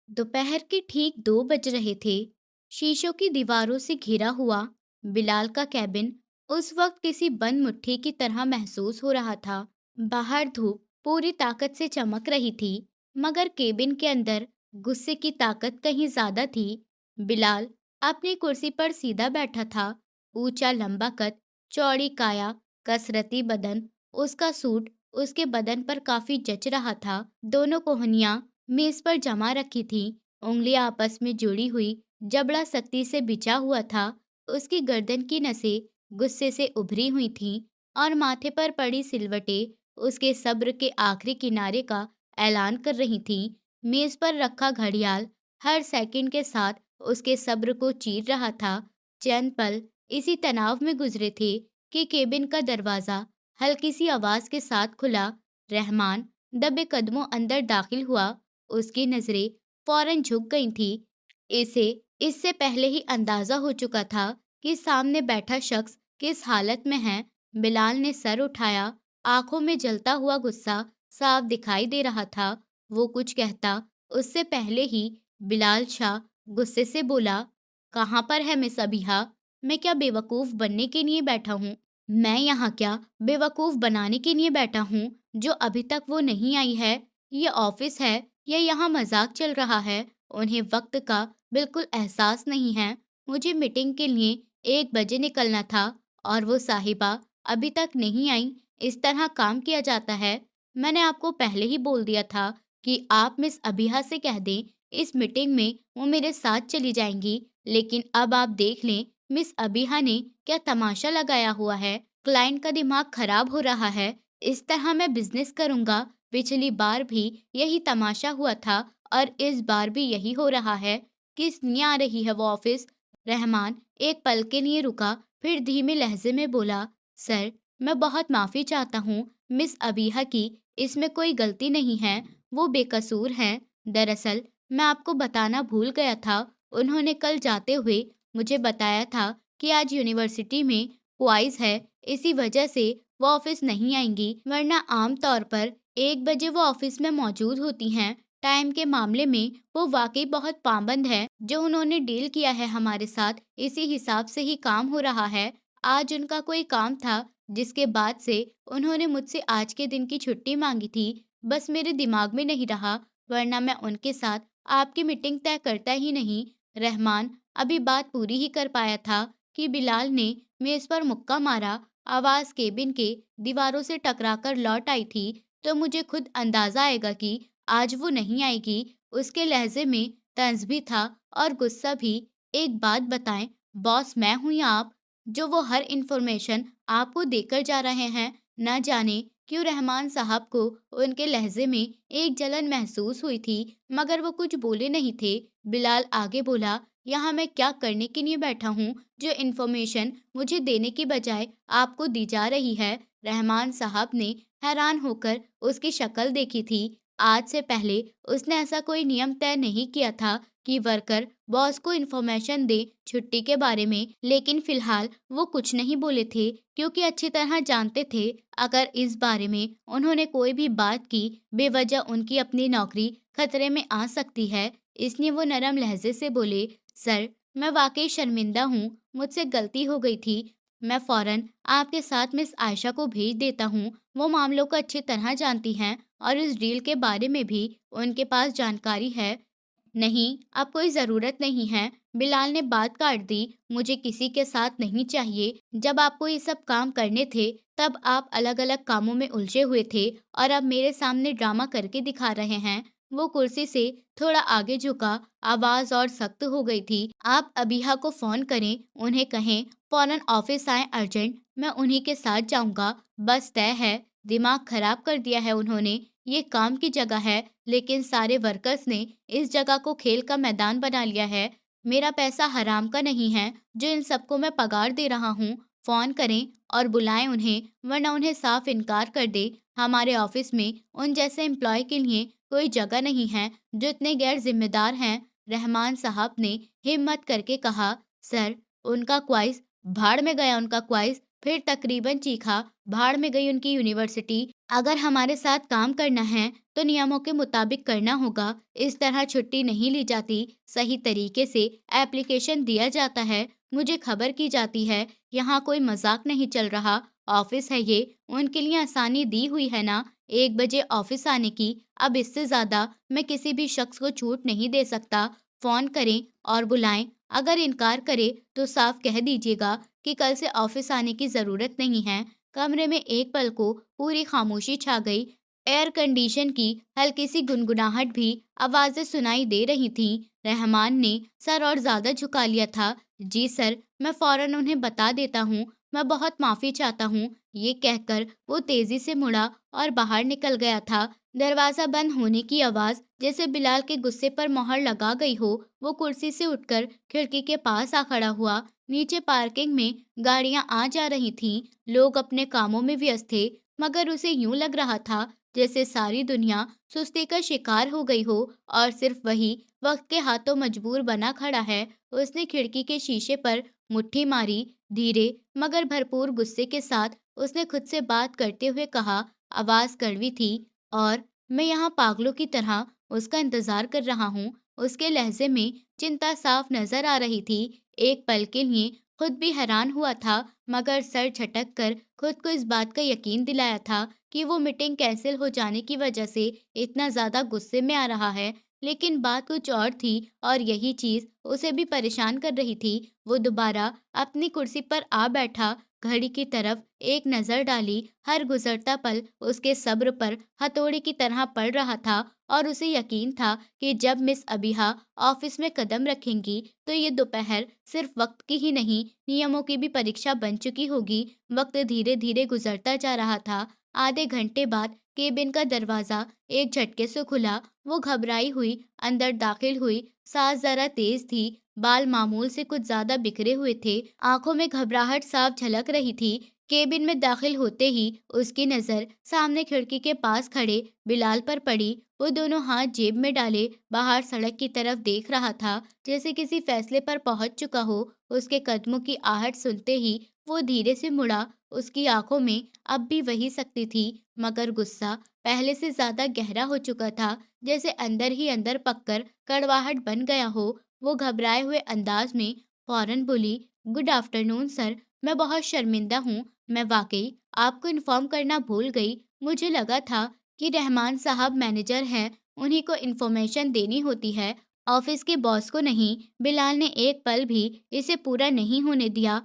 दोपहर के ठीक 2 बज रहे थे। शीशों की दीवारों से घिरा हुआ बिलाल का कैबिन उस वक्त किसी बंद मुट्ठी की तरह महसूस हो रहा था। बाहर धूप पूरी ताकत से चमक रही थी, मगर केबिन के अंदर गुस्से की ताकत कहीं ज्यादा थी। बिलाल अपनी कुर्सी पर सीधा बैठा था। ऊंचा लंबा कद, चौड़ी काया, कसरती बदन। उसका सूट उसके बदन पर काफी जच रहा था। दोनों कोहनियां मेज पर जमा रखी थी, उंगलियां आपस में जुड़ी हुई, जबड़ा सख्ती से बिछा हुआ था। उसकी गर्दन की नसें गुस्से से उभरी हुई थीं और माथे पर पड़ी सिलवटें उसके सब्र के आखिरी किनारे का ऐलान कर रही थीं। मेज पर रखा घड़ियाल हर सेकंड के साथ उसके सब्र को चीर रहा था। चंद पल इसी तनाव में गुजरे थे कि केबिन का दरवाजा हल्की सी आवाज के साथ खुला। रहमान दबे कदमों अंदर दाखिल हुआ। उसकी नजरें फौरन झुक गई थी। इसे इससे पहले ही अंदाजा हो चुका था कि सामने बैठा शख्स किस हालत में है। बिलाल ने सर उठाया। आंखों में जलता हुआ गुस्सा साफ दिखाई दे रहा था। वो कुछ कहता उससे पहले ही बिलाल शाह गुस्से से बोला, कहाँ पर है मिस अबिहा? मैं क्या बेवकूफ बनने के लिए बैठा हूँ? मैं यहाँ क्या बेवकूफ बनाने के लिए बैठा हूँ जो अभी तक वो नहीं आई है? ये ऑफिस है या यहाँ मजाक चल रहा है? उन्हें वक्त का बिल्कुल एहसास नहीं है। मुझे मीटिंग के लिए 1 बजे निकलना था और वो साहिबा अभी तक नहीं आई। इस तरह काम किया जाता है? मैंने आपको पहले ही बोल दिया था कि आप मिस अबिहा से कह दें इस मीटिंग में वो मेरे साथ चली जाएंगी। लेकिन अब आप देख लें मिस अबिहा ने क्या तमाशा लगाया हुआ है। क्लाइंट का दिमाग खराब हो रहा है। इस तरह मैं बिजनेस करूंगा? पिछली बार भी यही तमाशा हुआ था और इस बार भी यही हो रहा है। किस लिए आ रही है वो ऑफिस? रहमान एक पल के लिए रुका, फिर धीमे लहजे में बोला, सर, मैं बहुत माफी चाहता हूँ। मिस अबीहा की इसमें कोई गलती नहीं है। वो बेकसूर हैं। दरअसल मैं आपको बताना भूल गया था। उन्होंने कल जाते हुए मुझे बताया था कि आज यूनिवर्सिटी में क्वाइज है। इसी वजह से वो ऑफिस नहीं आएंगी, वरना आम तौर पर 1 बजे वो ऑफिस में मौजूद होती हैं। टाइम के मामले में वो वाकई बहुत पाबंद है। जो उन्होंने डील किया है हमारे साथ, इसी हिसाब से ही काम हो रहा है। आज उनका कोई काम था जिसके बाद से उन्होंने मुझसे आज के दिन की छुट्टी मांगी थी। बस मेरे दिमाग में नहीं रहा, वरना मैं उनके साथ आपकी मीटिंग तय करता ही नहीं। रहमान अभी बात पूरी ही कर पाया था कि बिलाल ने मेज पर मुक्का मारा। आवाज केबिन के दीवारों से टकराकर लौट आई थी। तो मुझे खुद अंदाजा आएगा कि आज वो नहीं आएगी। उसके लहजे में तंज भी था और गुस्सा भी। एक बात बताएं, बॉस मैं हूं या आप, जो वो हर इंफॉर्मेशन आपको देकर जा रहे हैं? न जाने क्यों रहमान साहब को उनके लहजे में एक जलन महसूस हुई थी, मगर वो कुछ बोले नहीं थे। बिलाल आगे बोला, यहाँ मैं क्या करने के लिए बैठा हूँ जो इंफॉर्मेशन मुझे देने की बजाय आपको दी जा रही है? रहमान साहब ने हैरान होकर उसकी शक्ल देखी थी। आज से पहले उसने ऐसा कोई नियम तय नहीं किया था कि वर्कर बॉस को इन्फॉर्मेशन दे छुट्टी के बारे में, लेकिन फिलहाल वो कुछ नहीं बोले थे क्योंकि अच्छी तरह जानते थे अगर इस बारे में उन्होंने कोई भी बात की, बेवजह उनकी अपनी नौकरी खतरे में आ सकती है। इसलिए वो नरम लहजे से बोले, सर, मैं वाकई शर्मिंदा हूँ, मुझसे गलती हो गई थी। मैं फौरन आपके साथ मिस आयशा को भेज देता हूँ। वो मामलों को अच्छी तरह जानती हैं और इस डील के बारे में भी उनके पास जानकारी है। नहीं, अब कोई ज़रूरत नहीं है। बिलाल ने बात काट दी। मुझे किसी के साथ नहीं चाहिए। जब आपको ये सब काम करने थे, तब आप अलग-अलग कामों में उलझे हुए थे और अब मेरे सामने ड्रामा करके दिखा रहे हैं। वो कुर्सी से थोड़ा आगे झुका, आवाज़ और सख्त हो गई थी। आप अबीहा को फ़ोन करें, उन्हें कहें फ़ौरन ऑफिस आएँ अर्जेंट। मैं उन्हीं के साथ जाऊँगा। बस तय है। दिमाग खराब कर दिया है उन्होंने। ये काम की जगह है, लेकिन सारे वर्कर्स ने इस जगह को खेल का मैदान बना लिया है। मेरा पैसा हराम का नहीं है जो इन सबको मैं पगार दे रहा हूँ। फोन करें और बुलाएं उन्हें, वरना उन्हें साफ इनकार कर दे। हमारे ऑफिस में उन जैसे एम्प्लॉय के लिए कोई जगह नहीं है जो इतने गैर जिम्मेदार हैं। रहमान साहब ने हिम्मत करके कहा, सर, उनका क्वाइस भाड़ में गया, उनका क्वाइस। फिर तकरीबन चीखा, भाड़ में गई उनकी यूनिवर्सिटी। अगर हमारे साथ काम करना है तो नियमों के मुताबिक करना होगा। इस तरह छुट्टी नहीं ली जाती, सही तरीके से एप्लीकेशन दिया जाता है, मुझे खबर की जाती है, यहाँ कोई मजाक नहीं चल रहा, ऑफिस है ये, उनके लिए आसानी दी हुई है ना, 1 बजे ऑफिस आने की। अब इससे ज्यादा मैं किसी भी शख्स को छूट नहीं दे सकता। फोन करें और बुलाएं। अगर इनकार करे तो साफ कह दीजिएगा कि कल से ऑफिस आने की जरूरत नहीं है। कमरे में एक पल को पूरी खामोशी छा गई। एयर कंडीशन की हल्की सी गुनगुनाहट भी आवाजें सुनाई दे रही थीं। रहमान ने सर और ज्यादा झुका लिया था। जी सर, मैं फौरन उन्हें बता देता हूँ, मैं बहुत माफी चाहता हूँ। ये कहकर वो तेजी से मुड़ा और बाहर निकल गया था। दरवाजा बंद होने की आवाज जैसे बिलाल के गुस्से पर मोहर लगा गई हो। वो कुर्सी से उठकर खिड़की के पास आ खड़ा हुआ। नीचे पार्किंग में गाड़ियां आ जा रही थीं, लोग अपने कामों में व्यस्त थे, मगर उसे यूं लग रहा था जैसे सारी दुनिया सुस्ती का शिकार हो गई हो और सिर्फ वही वक्त के हाथों मजबूर बना खड़ा है। उसने खिड़की के शीशे पर मुट्ठी मारी। धीरे मगर भरपूर गुस्से के साथ उसने खुद से बात करते हुए कहा, आवाज कड़वी थी, और मैं यहाँ पागलों की तरह उसका इंतजार कर रहा हूँ। उसके लहजे में चिंता साफ नजर आ रही थी। एक पल के लिए खुद भी हैरान हुआ था, मगर सर झटक कर खुद को इस बात का यकीन दिलाया था कि वो मीटिंग कैंसिल हो जाने की वजह से इतना ज्यादा गुस्से में आ रहा है। लेकिन बात कुछ और थी, और यही चीज उसे भी परेशान कर रही थी। वो दोबारा अपनी कुर्सी पर आ बैठा, घड़ी की तरफ एक नजर डाली। हर गुजरता पल उसके सब्र पर हथौड़े की तरह पड़ रहा था, और उसे यकीन था कि जब मिस अबिहा ऑफिस में कदम रखेंगी तो ये दोपहर सिर्फ वक्त की ही नहीं, नियमों की भी परीक्षा बन चुकी होगी। वक्त धीरे धीरे गुजरता जा रहा था। आधे घंटे बाद केबिन का दरवाजा एक झटके से खुला। वो घबराई हुई अंदर दाखिल हुई। सांस जरा तेज थी, बाल मामूल से कुछ ज्यादा बिखरे हुए थे, आंखों में घबराहट साफ झलक रही थी। केबिन में दाखिल होते ही उसकी नजर सामने खिड़की के पास खड़े बिलाल पर पड़ी। वो दोनों हाथ जेब में डाले बाहर सड़क की तरफ देख रहा था, जैसे किसी फैसले पर पहुंच चुका हो। उसके कदमों की आहट सुनते ही वो धीरे से मुड़ा। उसकी आंखों में अब भी वही शक्ति थी, मगर गुस्सा पहले से ज्यादा गहरा हो चुका था, जैसे अंदर ही अंदर पककर कड़वाहट बन गया हो। वो घबराए हुए अंदाज में फौरन बोली, गुड आफ्टरनून सर, मैं बहुत शर्मिंदा हूँ, मैं वाकई आपको इन्फॉर्म करना भूल गई। मुझे लगा था कि रहमान साहब मैनेजर हैं, उन्हीं को इन्फॉर्मेशन देनी होती है, ऑफिस के बॉस को नहीं। बिलाल ने एक पल भी इसे पूरा नहीं होने दिया।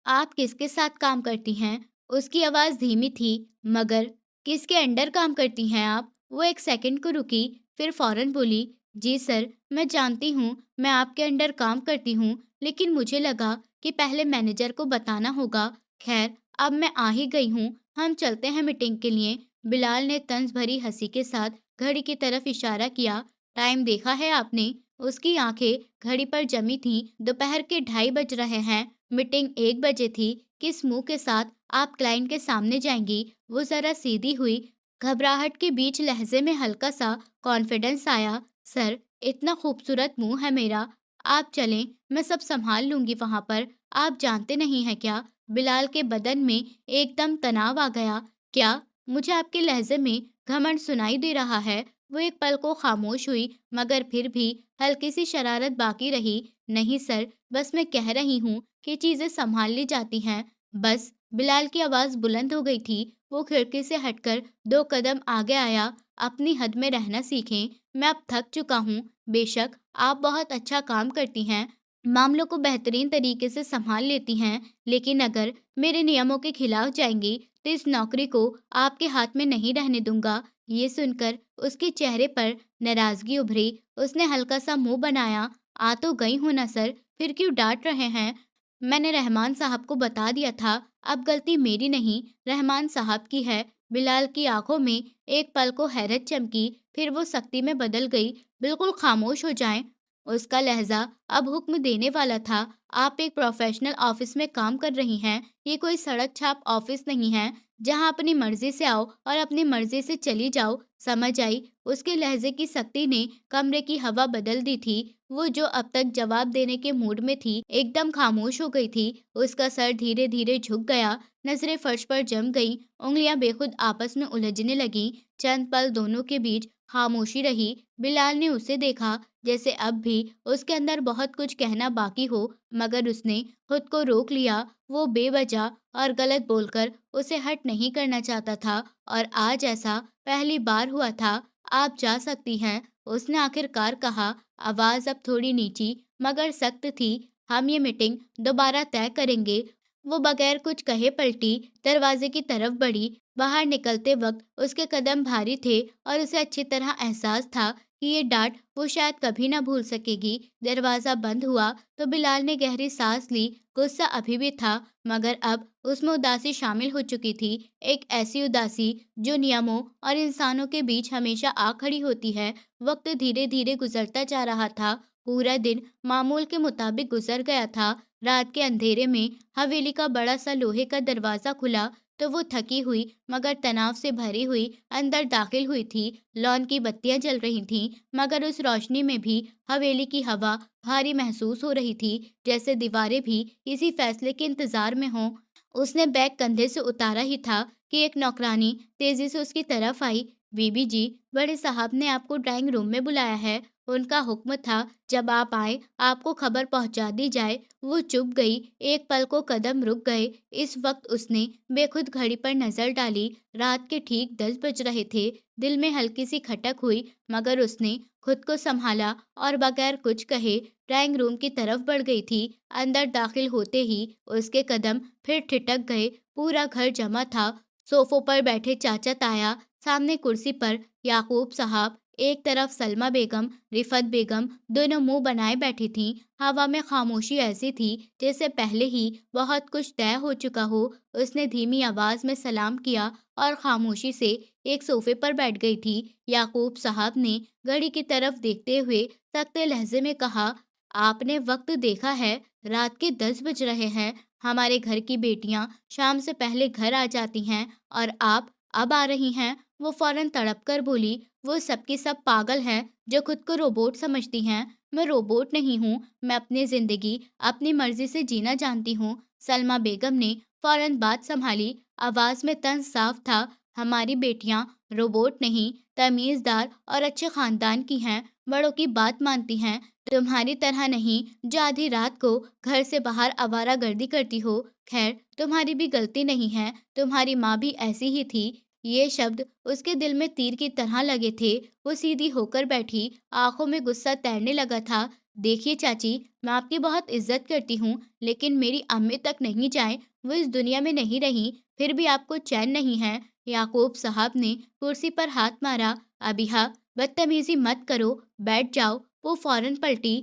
आप किसके साथ काम करती हैं? उसकी आवाज़ धीमी थी, मगर किसके अंडर काम करती हैं आप? वो एक सेकंड को रुकी, फिर फौरन बोली, जी सर, मैं जानती हूँ मैं आपके अंडर काम करती हूँ, लेकिन मुझे लगा कि पहले मैनेजर को बताना होगा। खैर, अब मैं आ ही गई हूँ, हम चलते हैं मीटिंग के लिए। बिलाल ने तंज भरी हंसी के साथ घड़ी की तरफ इशारा किया। टाइम देखा है आपने? उसकी आंखें घड़ी पर जमी थीं। दोपहर के 2:30 बज रहे हैं। मीटिंग 1 बजे थी। किस मुंह के साथ आप क्लाइंट के सामने जाएंगी? वो जरा सीधी हुई। घबराहट के बीच लहजे में हल्का सा कॉन्फिडेंस आया। सर, इतना खूबसूरत मुंह है मेरा, आप चलें, मैं सब संभाल लूंगी वहां पर। आप जानते नहीं हैं क्या? बिलाल के बदन में एकदम तनाव आ गया। क्या? मुझे आपके लहजे में घमंड सुनाई दे रहा है। वो एक पल को खामोश हुई, मगर फिर भी हल्की सी शरारत बाकी रही। नहीं सर, बस मैं कह रही हूँ कि चीजें संभाल ली जाती हैं। बस। बिलाल की आवाज बुलंद हो गई थी। वो खिड़की से हटकर 2 कदम आगे आया। अपनी हद में रहना सीखें, मैं अब थक चुका हूँ। बेशक आप बहुत अच्छा काम करती हैं, मामलों को बेहतरीन तरीके से संभाल लेती हैं, लेकिन अगर मेरे नियमों के खिलाफ जाएंगी तो इस नौकरी को आपके हाथ में नहीं रहने दूंगा। ये सुनकर उसके चेहरे पर नाराजगी उभरी। उसने हल्का सा मुंह बनाया। आ तो गई हूं ना सर, फिर क्यों डांट रहे हैं? मैंने रहमान साहब को बता दिया था, अब गलती मेरी नहीं, रहमान साहब की है। बिलाल की आंखों में एक पल को हैरत चमकी, फिर वो सख्ती में बदल गई। बिल्कुल खामोश हो जाएं, उसका लहजा अब हुक्म देने वाला था। आप एक प्रोफेशनल ऑफिस में काम कर रही हैं। ये कोई सड़क छाप ऑफिस नहीं है जहां अपनी मर्जी से आओ और अपनी मर्जी से चली जाओ। समझ आई? उसके लहजे की सख्ती ने कमरे की हवा बदल दी थी। वो जो अब तक जवाब देने के मूड में थी, एकदम खामोश हो गई थी। उसका सर धीरे धीरे झुक गया, नजरें फर्श पर जम गईं, उंगलियां बेखुद आपस में उलझने लगीं। चंद पल दोनों के बीच खामोशी रही। बिलाल ने उसे देखा, जैसे अब भी उसके अंदर बहुत कुछ कहना बाकी हो, मगर उसने खुद को रोक लिया। वो बेवजह और गलत बोलकर उसे हर्ट नहीं करना चाहता था, और आज ऐसा पहली बार हुआ था। आप जा सकती हैं, उसने आखिरकार कहा। आवाज अब थोड़ी नीची मगर सख्त थी। हम ये मीटिंग दोबारा तय करेंगे। वो बगैर कुछ कहे पलटी, दरवाजे की तरफ बढ़ी। बाहर निकलते वक्त उसके कदम भारी थे और उसे अच्छी तरह एहसास था कि ये डांट वो शायद कभी ना भूल सकेगी। दरवाजा बंद हुआ तो बिलाल ने गहरी सांस ली। गुस्सा अभी भी था, मगर अब उसमें उदासी शामिल हो चुकी थी। एक ऐसी उदासी जो नियमों और इंसानों के बीच हमेशा आ खड़ी होती है। वक्त धीरे धीरे गुजरता जा रहा था। पूरा दिन मामूल के मुताबिक गुजर गया था। रात के अंधेरे में हवेली का बड़ा सा लोहे का दरवाजा खुला तो वो थकी हुई मगर तनाव से भरी हुई अंदर दाखिल हुई थी। लॉन की बत्तियां जल रही थीं, मगर उस रोशनी में भी हवेली की हवा भारी महसूस हो रही थी, जैसे दीवारें भी इसी फैसले के इंतजार में हों। उसने बैग कंधे से उतारा ही था कि एक नौकरानी तेजी से उसकी तरफ आई। बीबी जी, बड़े साहब ने आपको ड्राइंग रूम में बुलाया है। उनका हुक्म था जब आप आए आपको खबर पहुंचा दी जाए। वो चुप गई। एक पल को कदम रुक गए। इस वक्त उसने बेखुद घड़ी पर नजर डाली। रात के ठीक 10 बज रहे थे। दिल में हल्की सी खटक हुई, मगर उसने खुद को संभाला और बगैर कुछ कहे ड्राइंग रूम की तरफ बढ़ गई थी। अंदर दाखिल होते ही उसके कदम फिर ठिठक गए। पूरा घर जमा था। सोफों पर बैठे चाचा ताया, सामने कुर्सी पर याकूब साहब, एक तरफ सलमा बेगम, रिफत बेगम, दोनों मुंह बनाए बैठी थीं। हवा में खामोशी ऐसी थी जैसे पहले ही बहुत कुछ तय हो चुका हो। उसने धीमी आवाज में सलाम किया और खामोशी से एक सोफे पर बैठ गई थी। याकूब साहब ने घड़ी की तरफ देखते हुए सख्त लहजे में कहा, आपने वक्त देखा है, रात के 10 बज रहे हैं। हमारे घर की बेटियां शाम से पहले घर आ जाती हैं और आप अब आ रही हैं। वो फौरन तड़प कर बोली, वो सबकी सब पागल हैं जो खुद को रोबोट समझती हैं। मैं रोबोट नहीं हूँ, मैं अपनी जिंदगी अपनी मर्जी से जीना जानती हूँ। सलमा बेगम ने फौरन बात संभाली। आवाज में तंज साफ था। हमारी बेटियां रोबोट नहीं, तमीजदार और अच्छे खानदान की हैं, बड़ों की बात मानती हैं। तुम्हारी तरह नहीं जो आधी रात को घर से बाहर आवारागर्दी करती हो। खैर, तुम्हारी भी गलती नहीं है, तुम्हारी माँ भी ऐसी ही थी। ये शब्द उसके दिल में तीर की तरह लगे थे। वो सीधी होकर बैठी, आंखों में गुस्सा तैरने लगा था। देखिए चाची, मैं आपकी बहुत इज्जत करती हूँ, लेकिन मेरी अम्मी तक नहीं जाए, वो इस दुनिया में नहीं रही, फिर भी आपको चैन नहीं है। याकूब साहब ने कुर्सी पर हाथ मारा। अबिहा, बदतमीजी मत करो, बैठ जाओ। वो फौरन पलटी।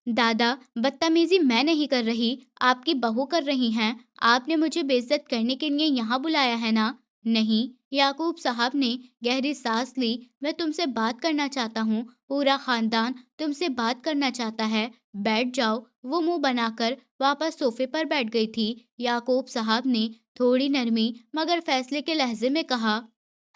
दादा, बदतमीजी मैं नहीं कर रही, आपकी बहू कर रही हैं। आपने मुझे बेइज्जत करने के लिए यहाँ बुलाया है ना? नहीं। याकूब साहब ने गहरी सांस ली। मैं तुमसे बात करना चाहता हूँ, पूरा खानदान तुमसे बात करना चाहता है। बैठ जाओ। वो मुंह बनाकर वापस सोफे पर बैठ गई थी। याकूब साहब ने थोड़ी नरमी मगर फैसले के लहजे में कहा,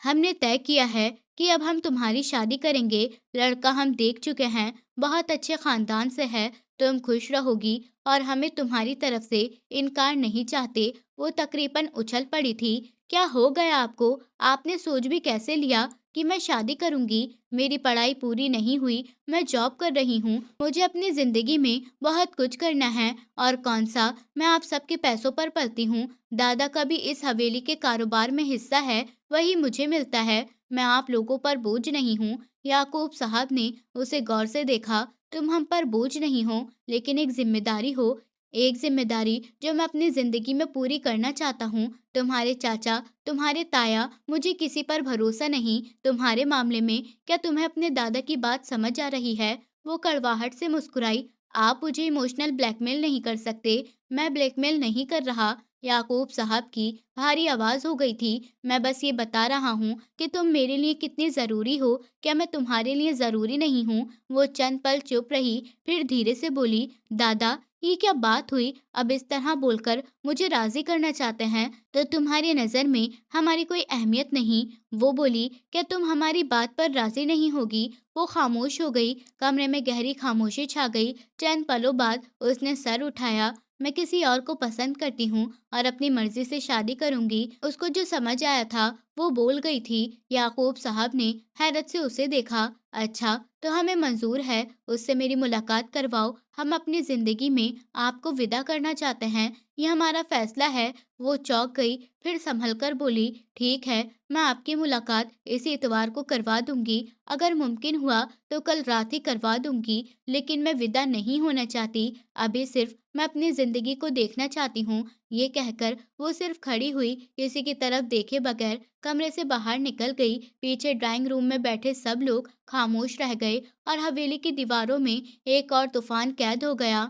हमने तय किया है कि अब हम तुम्हारी शादी करेंगे। लड़का हम देख चुके हैं, बहुत अच्छे खानदान से है। तुम खुश रहोगी और हमें तुम्हारी तरफ से इनकार नहीं चाहते। वो तकरीबन उछल पड़ी थी। क्या हो गया आपको? आपने सोच भी कैसे लिया कि मैं शादी करूंगी? मेरी पढ़ाई पूरी नहीं हुई, मैं जॉब कर रही हूँ, मुझे अपनी जिंदगी में बहुत कुछ करना है। और कौन सा मैं आप सबके पैसों पर पलती हूँ? दादा का भी इस हवेली के कारोबार में हिस्सा है, वही मुझे मिलता है। मैं आप लोगों पर बोझ नहीं हूँ। याकूब साहब ने उसे गौर से देखा। तुम हम पर बोझ नहीं हो, लेकिन एक जिम्मेदारी हो। एक जिम्मेदारी जो मैं अपनी जिंदगी में पूरी करना चाहता हूँ। तुम्हारे चाचा, तुम्हारे ताया, मुझे किसी पर भरोसा नहीं। तुम्हारे मामले में क्या तुम्हें अपने दादा की बात समझ आ रही है? वो कड़वाहट से मुस्कुराई। आप मुझे इमोशनल ब्लैकमेल नहीं कर सकते। मैं ब्लैकमेल नहीं कर रहा। याकूब साहब की भारी आवाज हो गई थी। मैं बस ये बता रहा हूँ कि तुम मेरे लिए कितनी जरूरी हो। क्या मैं तुम्हारे लिए जरूरी नहीं हूँ? वो चंद पल चुप रही, फिर धीरे से बोली, दादा, ये क्या बात हुई? अब इस तरह बोलकर मुझे राजी करना चाहते हैं तो तुम्हारी नजर में हमारी कोई अहमियत नहीं? वो बोली, क्या तुम हमारी बात पर राजी नहीं होगी? वो खामोश हो गई। कमरे में गहरी खामोशी छा गई। चंद पलों बाद उसने सर उठाया। मैं किसी और को पसंद करती हूँ और अपनी मर्जी से शादी करूंगी। उसको जो समझ आया था वो बोल गई थी। याकूब साहब ने हैरत से उसे देखा। अच्छा, तो हमें मंजूर है, उससे मेरी मुलाकात करवाओ। हम अपनी जिंदगी में आपको विदा करना चाहते हैं, ये हमारा फैसला है। वो चौंक गई, फिर संभल कर बोली, ठीक है, मैं आपकी मुलाकात इसी इतवार को करवा दूंगी। अगर मुमकिन हुआ तो कल रात ही करवा दूंगी, लेकिन मैं विदा नहीं होना चाहती। अभी सिर्फ मैं अपनी जिंदगी को देखना चाहती हूँ। ये कहकर वो सिर्फ खड़ी हुई, किसी की तरफ देखे बगैर कमरे से बाहर निकल गई। पीछे ड्राइंग रूम में बैठे सब लोग खामोश रह गए और हवेली की दीवारों में एक और तूफान कैद हो गया।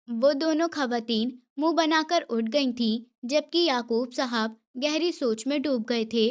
वो दोनों खवातीन मुंह बनाकर उठ गई थीं, जबकि याकूब साहब गहरी सोच में डूब गए थे।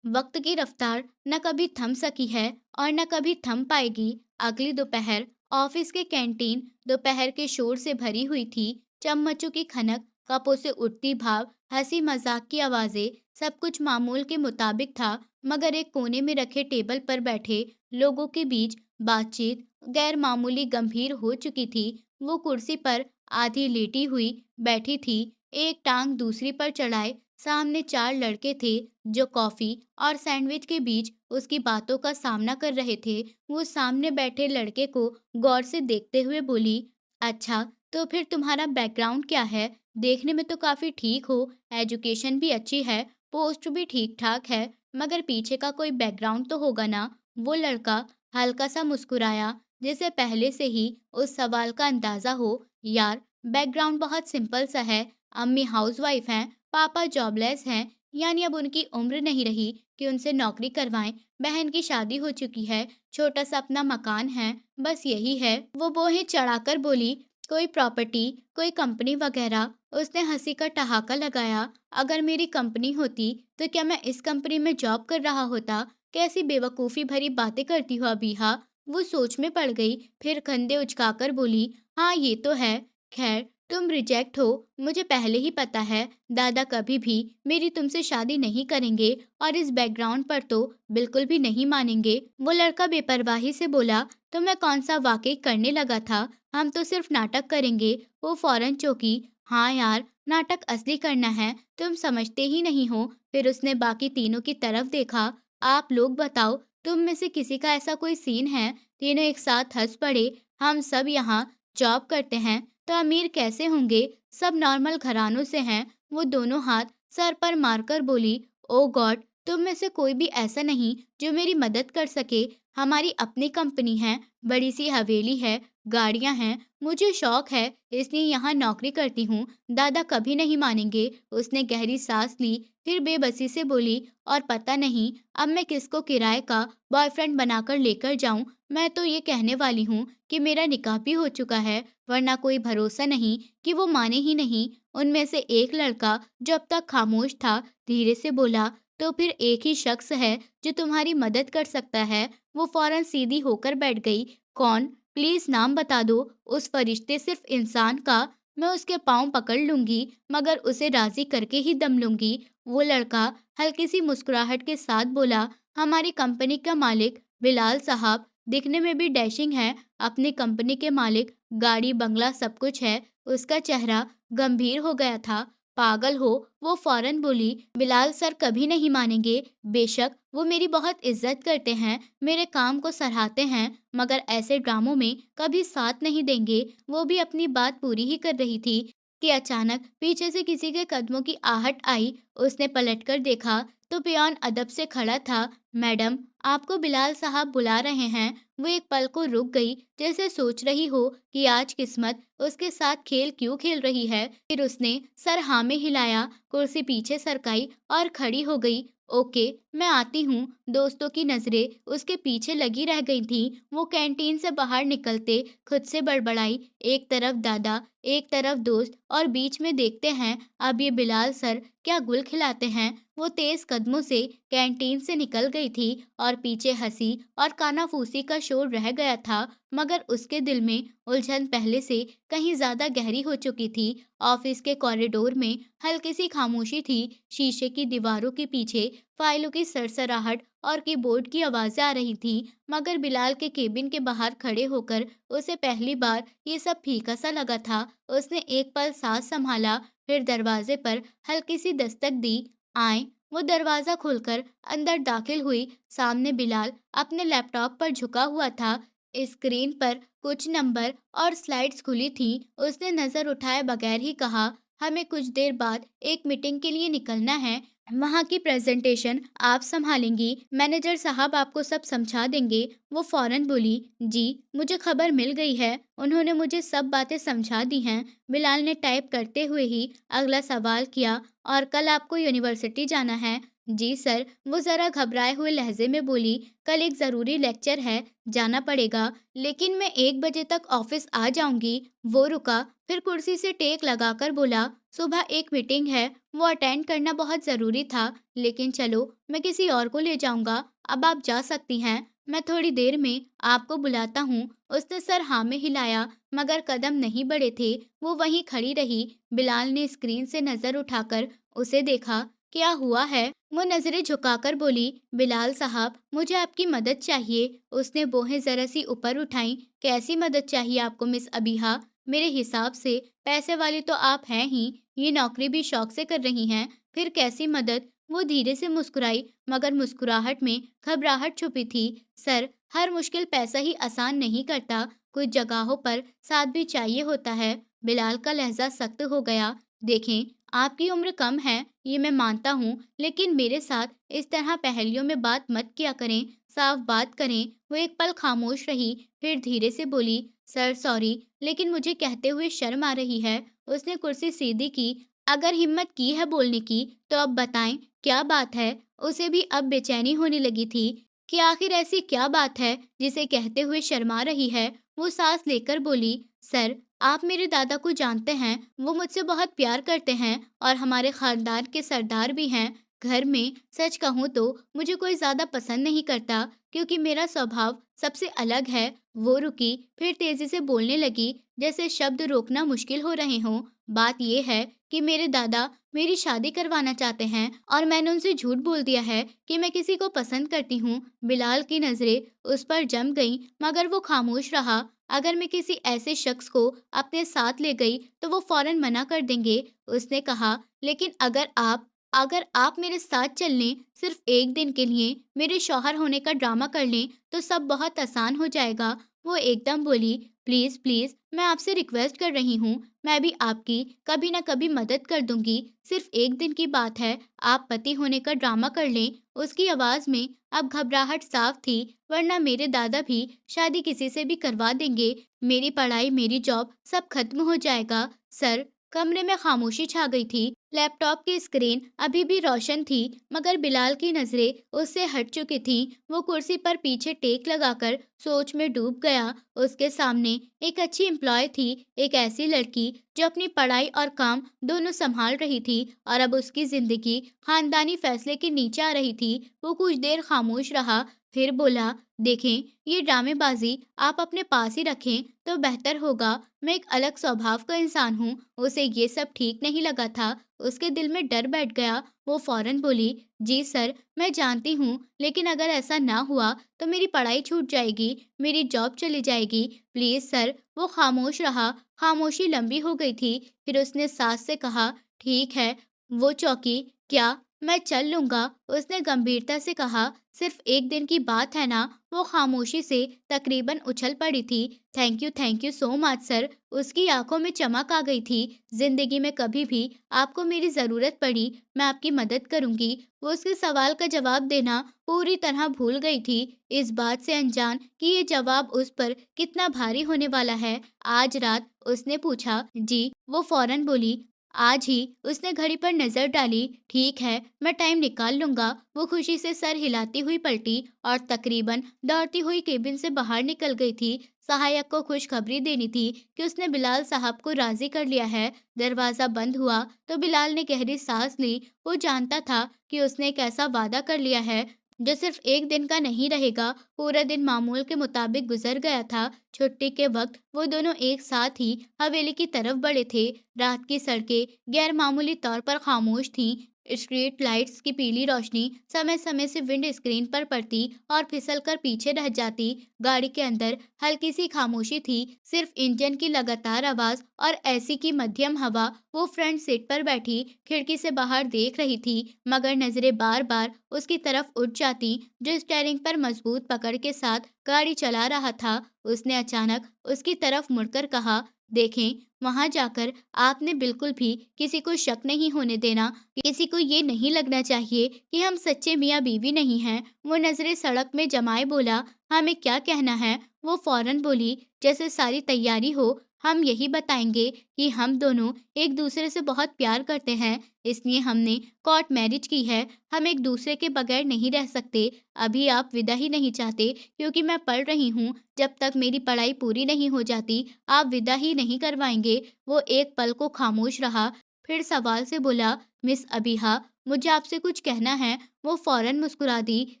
वक्त की रफ्तार न कभी थम सकी है और न कभी थम पाएगी। अगली दोपहर ऑफिस के कैंटीन दोपहर के शोर से भरी हुई थी। चम्मचों की खनक, कपों से उठती भाव, हंसी मजाक की आवाजें, सब कुछ मामूल के मुताबिक था। मगर एक कोने में रखे टेबल पर बैठे लोगों के बीच बातचीत गैर मामूली गंभीर हो चुकी थी। वो कुर्सी पर आधी लेटी हुई बैठी थी, एक टांग दूसरी पर चढ़ाए। सामने चार लड़के थे जो कॉफी और सैंडविच के बीच उसकी बातों का सामना कर रहे थे। वो सामने बैठे लड़के को गौर से देखते हुए बोली, अच्छा, तो फिर तुम्हारा बैकग्राउंड क्या है? देखने में तो काफी ठीक हो, एजुकेशन भी अच्छी है, पोस्ट भी ठीक ठाक है, मगर पीछे का कोई बैकग्राउंड तो होगा ना? वो लड़का हल्का सा मुस्कुराया, जिसे पहले से ही उस सवाल का अंदाजा हो। यार, बैकग्राउंड बहुत सिंपल सा है। अम्मी हाउसवाइफ हैं, पापा जॉबलेस हैं, यानी अब उनकी उम्र नहीं रही कि उनसे नौकरी करवाएं। बहन की शादी हो चुकी है, छोटा सा अपना मकान है, बस यही है। वो बोहे चढ़ाकर बोली, कोई प्रॉपर्टी, कोई कंपनी वगैरह? उसने हंसी का ठहाका लगाया। अगर मेरी कंपनी होती तो क्या मैं इस कंपनी में जॉब कर रहा होता? कैसी बेवकूफ़ी भरी बातें करती हो अबीहा। वो सोच में पड़ गई, फिर कंधे उचकाकर बोली, हाँ ये तो है। खैर, तुम रिजेक्ट हो, मुझे पहले ही पता है। दादा कभी भी मेरी तुमसे शादी नहीं करेंगे और इस बैकग्राउंड पर तो बिल्कुल भी नहीं मानेंगे। वो लड़का बेपरवाही से बोला, तो मैं कौन सा वाकई करने लगा था, हम तो सिर्फ नाटक करेंगे। वो फौरन चौंकी, हाँ यार, नाटक असली करना है, तुम समझते ही नहीं हो। फिर उसने बाकी तीनों की तरफ देखा, आप लोग बताओ, तुम में से किसी का ऐसा कोई सीन है? तीनों एक साथ हंस पड़े। हम सब यहाँ जॉब करते हैं तो अमीर कैसे होंगे? सब नॉर्मल घरानों से हैं। वो दोनों हाथ सर पर मारकर बोली, ओ गॉड, तुम में से कोई भी ऐसा नहीं जो मेरी मदद कर सके। हमारी अपनी कंपनी है, बड़ी सी हवेली है, गाड़ियां हैं, मुझे शौक है, इसलिए यहाँ नौकरी करती हूँ। दादा कभी नहीं मानेंगे। उसने गहरी सांस ली, फिर बेबसी से बोली, और पता नहीं अब मैं किसको किराए का बॉयफ्रेंड बनाकर लेकर जाऊं। मैं तो ये कहने वाली हूँ कि मेरा निकाह भी हो चुका है, वरना कोई भरोसा नहीं कि वो माने ही नहीं। उनमें से एक लड़का जो अब तक खामोश था, धीरे से बोला, तो फिर एक ही शख्स है जो तुम्हारी मदद कर सकता है। वो फौरन सीधी होकर बैठ गई। कौन? प्लीज नाम बता दो। उस फरिश्ते सिर्फ इंसान का। मैं उसके पाँव पकड़ लूंगी, मगर उसे राजी करके ही दम लूंगी। वो लड़का हल्की सी मुस्कुराहट के साथ बोला, हमारी कंपनी का मालिक बिलाल साहब दिखने में भी डैशिंग है। अपनी कंपनी के मालिक, गाड़ी बंगला सब कुछ है। उसका चेहरा गंभीर हो गया था। पागल हो? वो फौरन बोली, बिलाल सर कभी नहीं मानेंगे। बेशक वो मेरी बहुत इज्जत करते हैं, मेरे काम को सराहते हैं, मगर ऐसे ड्रामों में कभी साथ नहीं देंगे। वो भी अपनी बात पूरी ही कर रही थी कि अचानक पीछे से किसी के कदमों की आहट आई। उसने पलटकर देखा तो पियान अदब से खड़ा था। मैडम, आपको बिलाल साहब बुला रहे हैं। वो एक पल को रुक गई, जैसे सोच रही हो कि आज किस्मत उसके साथ खेल क्यों खेल रही है। फिर उसने सर हाँ में हिलाया, कुर्सी पीछे सरकाई और खड़ी हो गई। ओके, मैं आती हूँ। दोस्तों की नजरें उसके पीछे लगी रह गई थीं। वो कैंटीन से बाहर निकलते खुद से बड़बड़ाई, एक तरफ दादा, एक तरफ दोस्त और बीच में देखते हैं अब ये बिलाल सर क्या गुल खिलाते हैं। वो तेज कदमों से कैंटीन से निकल गई थी और पीछे हंसी और कानाफूसी का शोर रह गया था, मगर उसके दिल में उलझन पहले से कहीं ज्यादा गहरी हो चुकी थी। ऑफिस के कॉरिडोर में हल्की सी खामोशी थी। शीशे की दीवारों के पीछे फाइलों की सरसराहट और कीबोर्ड की आवाजें आ रही थीं, मगर बिलाल के केबिन के बाहर खड़े होकर उसे पहली बार ये सब फीका सा लगा था। उसने एक पल सांस संभाला, फिर दरवाजे पर हल्की सी दस्तक दी। आए। वो दरवाजा खोलकर अंदर दाखिल हुई। सामने बिलाल अपने लैपटॉप पर झुका हुआ था। स्क्रीन पर कुछ नंबर और स्लाइड्स खुली थीं। उसने नजर उठाए बगैर ही कहा, हमें कुछ देर बाद एक मीटिंग के लिए निकलना है। वहाँ की प्रेजेंटेशन आप संभालेंगी। मैनेजर साहब आपको सब समझा देंगे। वो फौरन बोली, जी, मुझे खबर मिल गई है। उन्होंने मुझे सब बातें समझा दी हैं। बिलाल ने टाइप करते हुए ही अगला सवाल किया, और कल आपको यूनिवर्सिटी जाना है? जी सर, वो जरा घबराए हुए लहजे में बोली, कल एक जरूरी लेक्चर है, जाना पड़ेगा, लेकिन मैं 1 बजे तक ऑफिस आ जाऊंगी। वो रुका, फिर कुर्सी से टेक लगाकर बोला, सुबह एक मीटिंग है, वो अटेंड करना बहुत ज़रूरी था, लेकिन चलो, मैं किसी और को ले जाऊंगा। अब आप जा सकती हैं। मैं थोड़ी देर में आपको बुलाता हूँ। उसने सर हाँ में हिलाया, मगर कदम नहीं बढ़े थे। वो वहीं खड़ी रही। बिलाल ने स्क्रीन से नज़र उठाकर उसे देखा। क्या हुआ है? वो नज़रें झुकाकर बोली, बिलाल साहब, मुझे आपकी मदद चाहिए। उसने बाहें ज़रा सी ऊपर उठाई। कैसी मदद चाहिए आपको मिस अबीहा? मेरे हिसाब से पैसे वाली तो आप हैं ही, ये नौकरी भी शौक से कर रही हैं, फिर कैसी मदद? वो धीरे से मुस्कुराई, मगर मुस्कुराहट में घबराहट छुपी थी। सर, हर मुश्किल पैसा ही आसान नहीं करता, कुछ जगहों पर साथ भी चाहिए होता है। बिलाल का लहजा सख्त हो गया। देखें, आपकी उम्र कम है, ये मैं मानता हूँ, लेकिन मेरे साथ इस तरह पहेलियों में बात मत किया करें, साफ बात करें। वो एक पल खामोश रही, फिर धीरे से बोली, सर सॉरी, लेकिन मुझे कहते हुए शर्म आ रही है। उसने कुर्सी सीधी की। अगर हिम्मत की है बोलने की, तो अब बताएं, क्या बात है? उसे भी अब बेचैनी होने लगी थी कि आखिर ऐसी क्या बात है जिसे कहते हुए शर्मा रही है। वो सांस लेकर बोली, सर, आप मेरे दादा को जानते हैं, वो मुझसे बहुत प्यार करते हैं और हमारे खानदान के सरदार भी हैं। घर में सच कहूँ तो मुझे कोई ज्यादा पसंद नहीं करता, क्योंकि मेरा स्वभाव सबसे अलग है। वो रुकी, फिर तेजी से बोलने लगी, जैसे शब्द रोकना मुश्किल हो रहे हों। बात यह है कि मेरे दादा मेरी शादी करवाना चाहते हैं, और मैंने उनसे झूठ बोल दिया है कि मैं किसी को पसंद करती हूँ। बिलाल की नजरें उस पर जम गईं, मगर वो खामोश रहा। अगर मैं किसी ऐसे शख्स को अपने साथ ले गई तो वो फौरन मना कर देंगे। उसने कहा, लेकिन अगर आप मेरे साथ चल लें, सिर्फ एक दिन के लिए मेरे शौहर होने का ड्रामा कर लें, तो सब बहुत आसान हो जाएगा। वो एकदम बोली, प्लीज प्लीज, मैं आपसे रिक्वेस्ट कर रही हूँ, मैं भी आपकी कभी ना कभी मदद कर दूंगी। सिर्फ एक दिन की बात है, आप पति होने का ड्रामा कर लें। उसकी आवाज में अब घबराहट साफ थी, वरना मेरे दादा भी शादी किसी से भी करवा देंगे। मेरी पढ़ाई, मेरी जॉब, सब खत्म हो जाएगा। सर, कमरे में खामोशी छा गई थी। लैपटॉप की स्क्रीन अभी भी रोशन थी, मगर बिलाल की नजरें उससे हट चुकी थीं। वो कुर्सी पर पीछे टेक लगाकर सोच में डूब गया। उसके सामने एक अच्छी एम्प्लॉय थी, एक ऐसी लड़की जो अपनी पढ़ाई और काम दोनों संभाल रही थी, और अब उसकी जिंदगी खानदानी फैसले के नीचे आ रही थी। वो कुछ देर खामोश रहा, फिर बोला, देखें, ये ड्रामेबाजी आप अपने पास ही रखें तो बेहतर होगा। मैं एक अलग स्वभाव का इंसान हूँ। उसे ये सब ठीक नहीं लगा था। उसके दिल में डर बैठ गया। वो फौरन बोली, जी सर, मैं जानती हूँ, लेकिन अगर ऐसा ना हुआ तो मेरी पढ़ाई छूट जाएगी, मेरी जॉब चली जाएगी। Please sir. वो खामोश रहा। खामोशी लंबी हो गई थी। फिर उसने सास से कहा, ठीक है। वो चौंकी। क्या? मैं चल लूंगा, उसने गंभीरता से कहा। सिर्फ एक दिन की बात है ना? वो खामोशी से तकरीबन उछल पड़ी थी। Thank you so much sir. उसकी आंखों में चमक आ गई थी। जिंदगी में कभी भी आपको मेरी जरूरत पड़ी, मैं आपकी मदद करूंगी। वो उसके सवाल का जवाब देना पूरी तरह भूल गई थी, इस बात से अनजान कि ये जवाब उस पर कितना भारी होने वाला है। आज रात उसने पूछा, जी? वो फौरन बोली, आज ही उसने घड़ी पर नजर डाली। ठीक है, मैं टाइम निकाल लूंगा। वो खुशी से सर हिलाती हुई पलटी और तकरीबन दौड़ती हुई केबिन से बाहर निकल गई थी। सहायक को खुशखबरी देनी थी कि उसने बिलाल साहब को राजी कर लिया है। दरवाजा बंद हुआ तो बिलाल ने गहरी सांस ली। वो जानता था कि उसने एक ऐसा वादा कर लिया है जो सिर्फ एक दिन का नहीं रहेगा। पूरा दिन मामूल के मुताबिक गुजर गया था। छुट्टी के वक्त वो दोनों एक साथ ही हवेली की तरफ बढ़े थे। रात की सड़कें गैर मामूली तौर पर खामोश थीं। स्ट्रीट लाइट्स की पीली रोशनी समय समय से विंड स्क्रीन पर पड़ती और फिसलकर पीछे रह जाती। गाड़ी के अंदर हल्की सी खामोशी थी, सिर्फ इंजन की लगातार आवाज और एसी की मध्यम हवा। वो फ्रंट सीट पर बैठी खिड़की से बाहर देख रही थी, मगर नजरें बार बार उसकी तरफ उठ जाती, जो स्टीयरिंग पर मजबूत पकड़ के साथ गाड़ी चला रहा था। उसने अचानक उसकी तरफ मुड़कर कहा, देखें, वहां जाकर आपने बिल्कुल भी किसी को शक नहीं होने देना। किसी को ये नहीं लगना चाहिए कि हम सच्चे मियाँ बीवी नहीं हैं। वो नजरें सड़क में जमाए बोला, हमें क्या कहना है? वो फौरन बोली, जैसे सारी तैयारी हो। हम यही बताएंगे कि हम दोनों एक दूसरे से बहुत प्यार करते हैं, इसलिए हमने कोर्ट मैरिज की है। हम एक दूसरे के बगैर नहीं रह सकते। अभी आप विदा ही नहीं चाहते क्योंकि मैं पढ़ रही हूँ। जब तक मेरी पढ़ाई पूरी नहीं हो जाती, आप विदा ही नहीं करवाएंगे। वो एक पल को खामोश रहा, फिर सवाल से बोला, मिस अबिहा, मुझे आपसे कुछ कहना है। वो फौरन मुस्कुरा दी।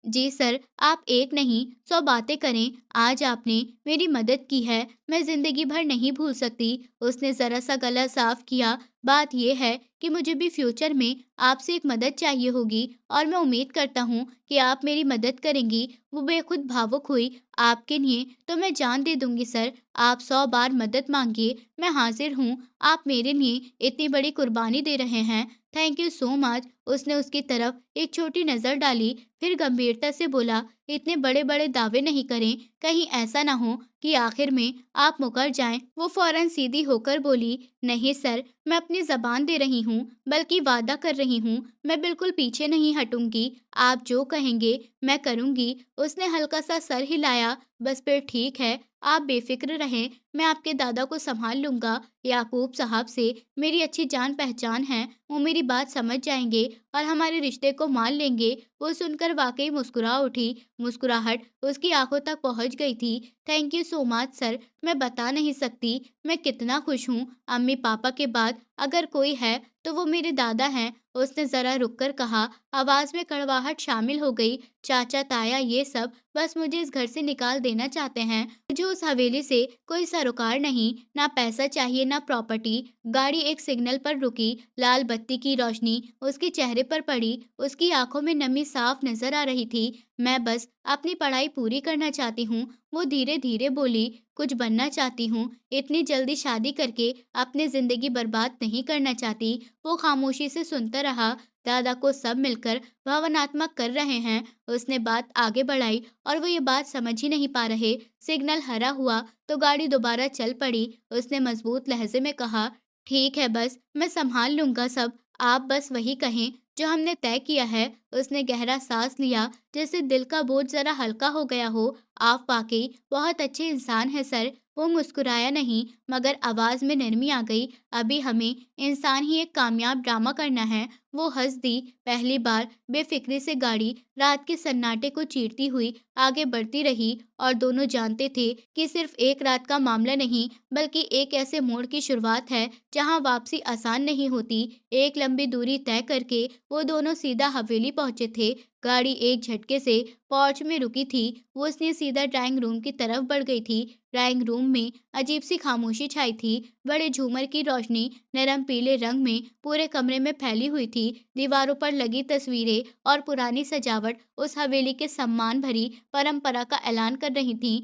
जी सर, आप एक नहीं 100 बातें करें। आज आपने मेरी मदद की है, मैं जिंदगी भर नहीं भूल सकती। उसने जरा सा गला साफ किया। बात यह है कि मुझे भी फ्यूचर में आपसे एक मदद चाहिए होगी और मैं उम्मीद करता हूँ कि आप मेरी मदद करेंगी। वो बेखुद भावुक हुई। आपके लिए तो मैं जान दे दूंगी सर। आप 100 बार मदद मांगिए, मैं हाजिर हूँ। आप मेरे लिए इतनी बड़ी कुर्बानी दे रहे हैं। Thank you so much. उसने उसकी तरफ एक छोटी नजर डाली, फिर गंभीरता से बोला, इतने बड़े बड़े दावे नहीं करें, कहीं ऐसा ना हो कि आखिर में आप मुकर जाएं। वो फौरन सीधी होकर बोली, नहीं सर, मैं अपनी जबान दे रही हूँ, बल्कि वादा कर रही हूँ, मैं बिल्कुल पीछे नहीं हटूंगी। आप जो कहेंगे मैं करूंगी। उसने हल्का सा सर हिलाया। बस फिर ठीक है, आप बेफिक्र रहें, मैं आपके दादा को संभाल लूंगा। याकूब साहब से मेरी अच्छी जान पहचान है, वो मेरी बात समझ जाएंगे और हमारे रिश्ते को मान लेंगे। वो सुनकर वाकई मुस्कुरा उठी। मुस्कुराहट उसकी आंखों तक पहुंच गई थी। Thank you so much sir, मैं बता नहीं सकती मैं कितना खुश हूँ। अम्मी पापा के बाद अगर कोई है तो वो मेरे दादा हैं। उसने जरा रुककर कहा, आवाज में कड़वाहट शामिल हो गई। चाचा ताया ये सब बस मुझे इस घर से निकाल देना चाहते हैं। मुझे उस हवेली से कोई सरोकार नहीं, ना पैसा चाहिए ना प्रॉपर्टी। गाड़ी एक सिग्नल पर रुकी। लाल बत्ती की रोशनी उसके चेहरे पर पड़ी। उसकी आंखों में नमी साफ नजर आ रही थी। मैं बस अपनी पढ़ाई पूरी करना चाहती हूँ। वो धीरे धीरे बोली, कुछ बनना चाहती हूँ। इतनी जल्दी शादी करके अपनी जिंदगी बर्बाद नहीं करना चाहती। वो खामोशी से सुनता रहा। दादा को सब मिलकर भावनात्मक कर रहे हैं। उसने बात आगे बढ़ाई और वो ये बात समझ ही नहीं पा रहे। सिग्नल हरा हुआ तो गाड़ी दोबारा चल पड़ी। उसने मजबूत लहजे में कहा, ठीक है, बस मैं संभाल लूंगा सब। आप बस वही कहें जो हमने तय किया है। उसने गहरा सांस लिया, जैसे दिल का बोझ जरा हल्का हो गया हो। आप वाकई बहुत अच्छे इंसान हैं सर। वो मुस्कुराया नहीं, मगर आवाज में नरमी आ गई। अभी हमें इंसान ही एक कामयाब ड्रामा करना है। वो हंस दी। पहली बार बेफिक्री से गाड़ी रात के सन्नाटे को चीरती हुई आगे बढ़ती रही और दोनों जानते थे कि सिर्फ एक रात का मामला नहीं, बल्कि एक ऐसे मोड़ की शुरुआत है जहां वापसी आसान नहीं होती। एक लंबी दूरी तय करके वो दोनों सीधा हवेली पहुंचे थे। गाड़ी एक झटके से पोर्च में रुकी थी। वो उसने सीधा ड्राइंग रूम की तरफ बढ़ गई थी। ड्राइंग रूम में अजीब सी खामोशी छाई थी। बड़े झूमर की रोशनी नरम पीले रंग में पूरे कमरे में फैली हुई थी। दीवारों पर लगी तस्वीरें और पुरानी सजावट उस हवेली के सम्मान भरी परंपरा का ऐलान कर रही थी।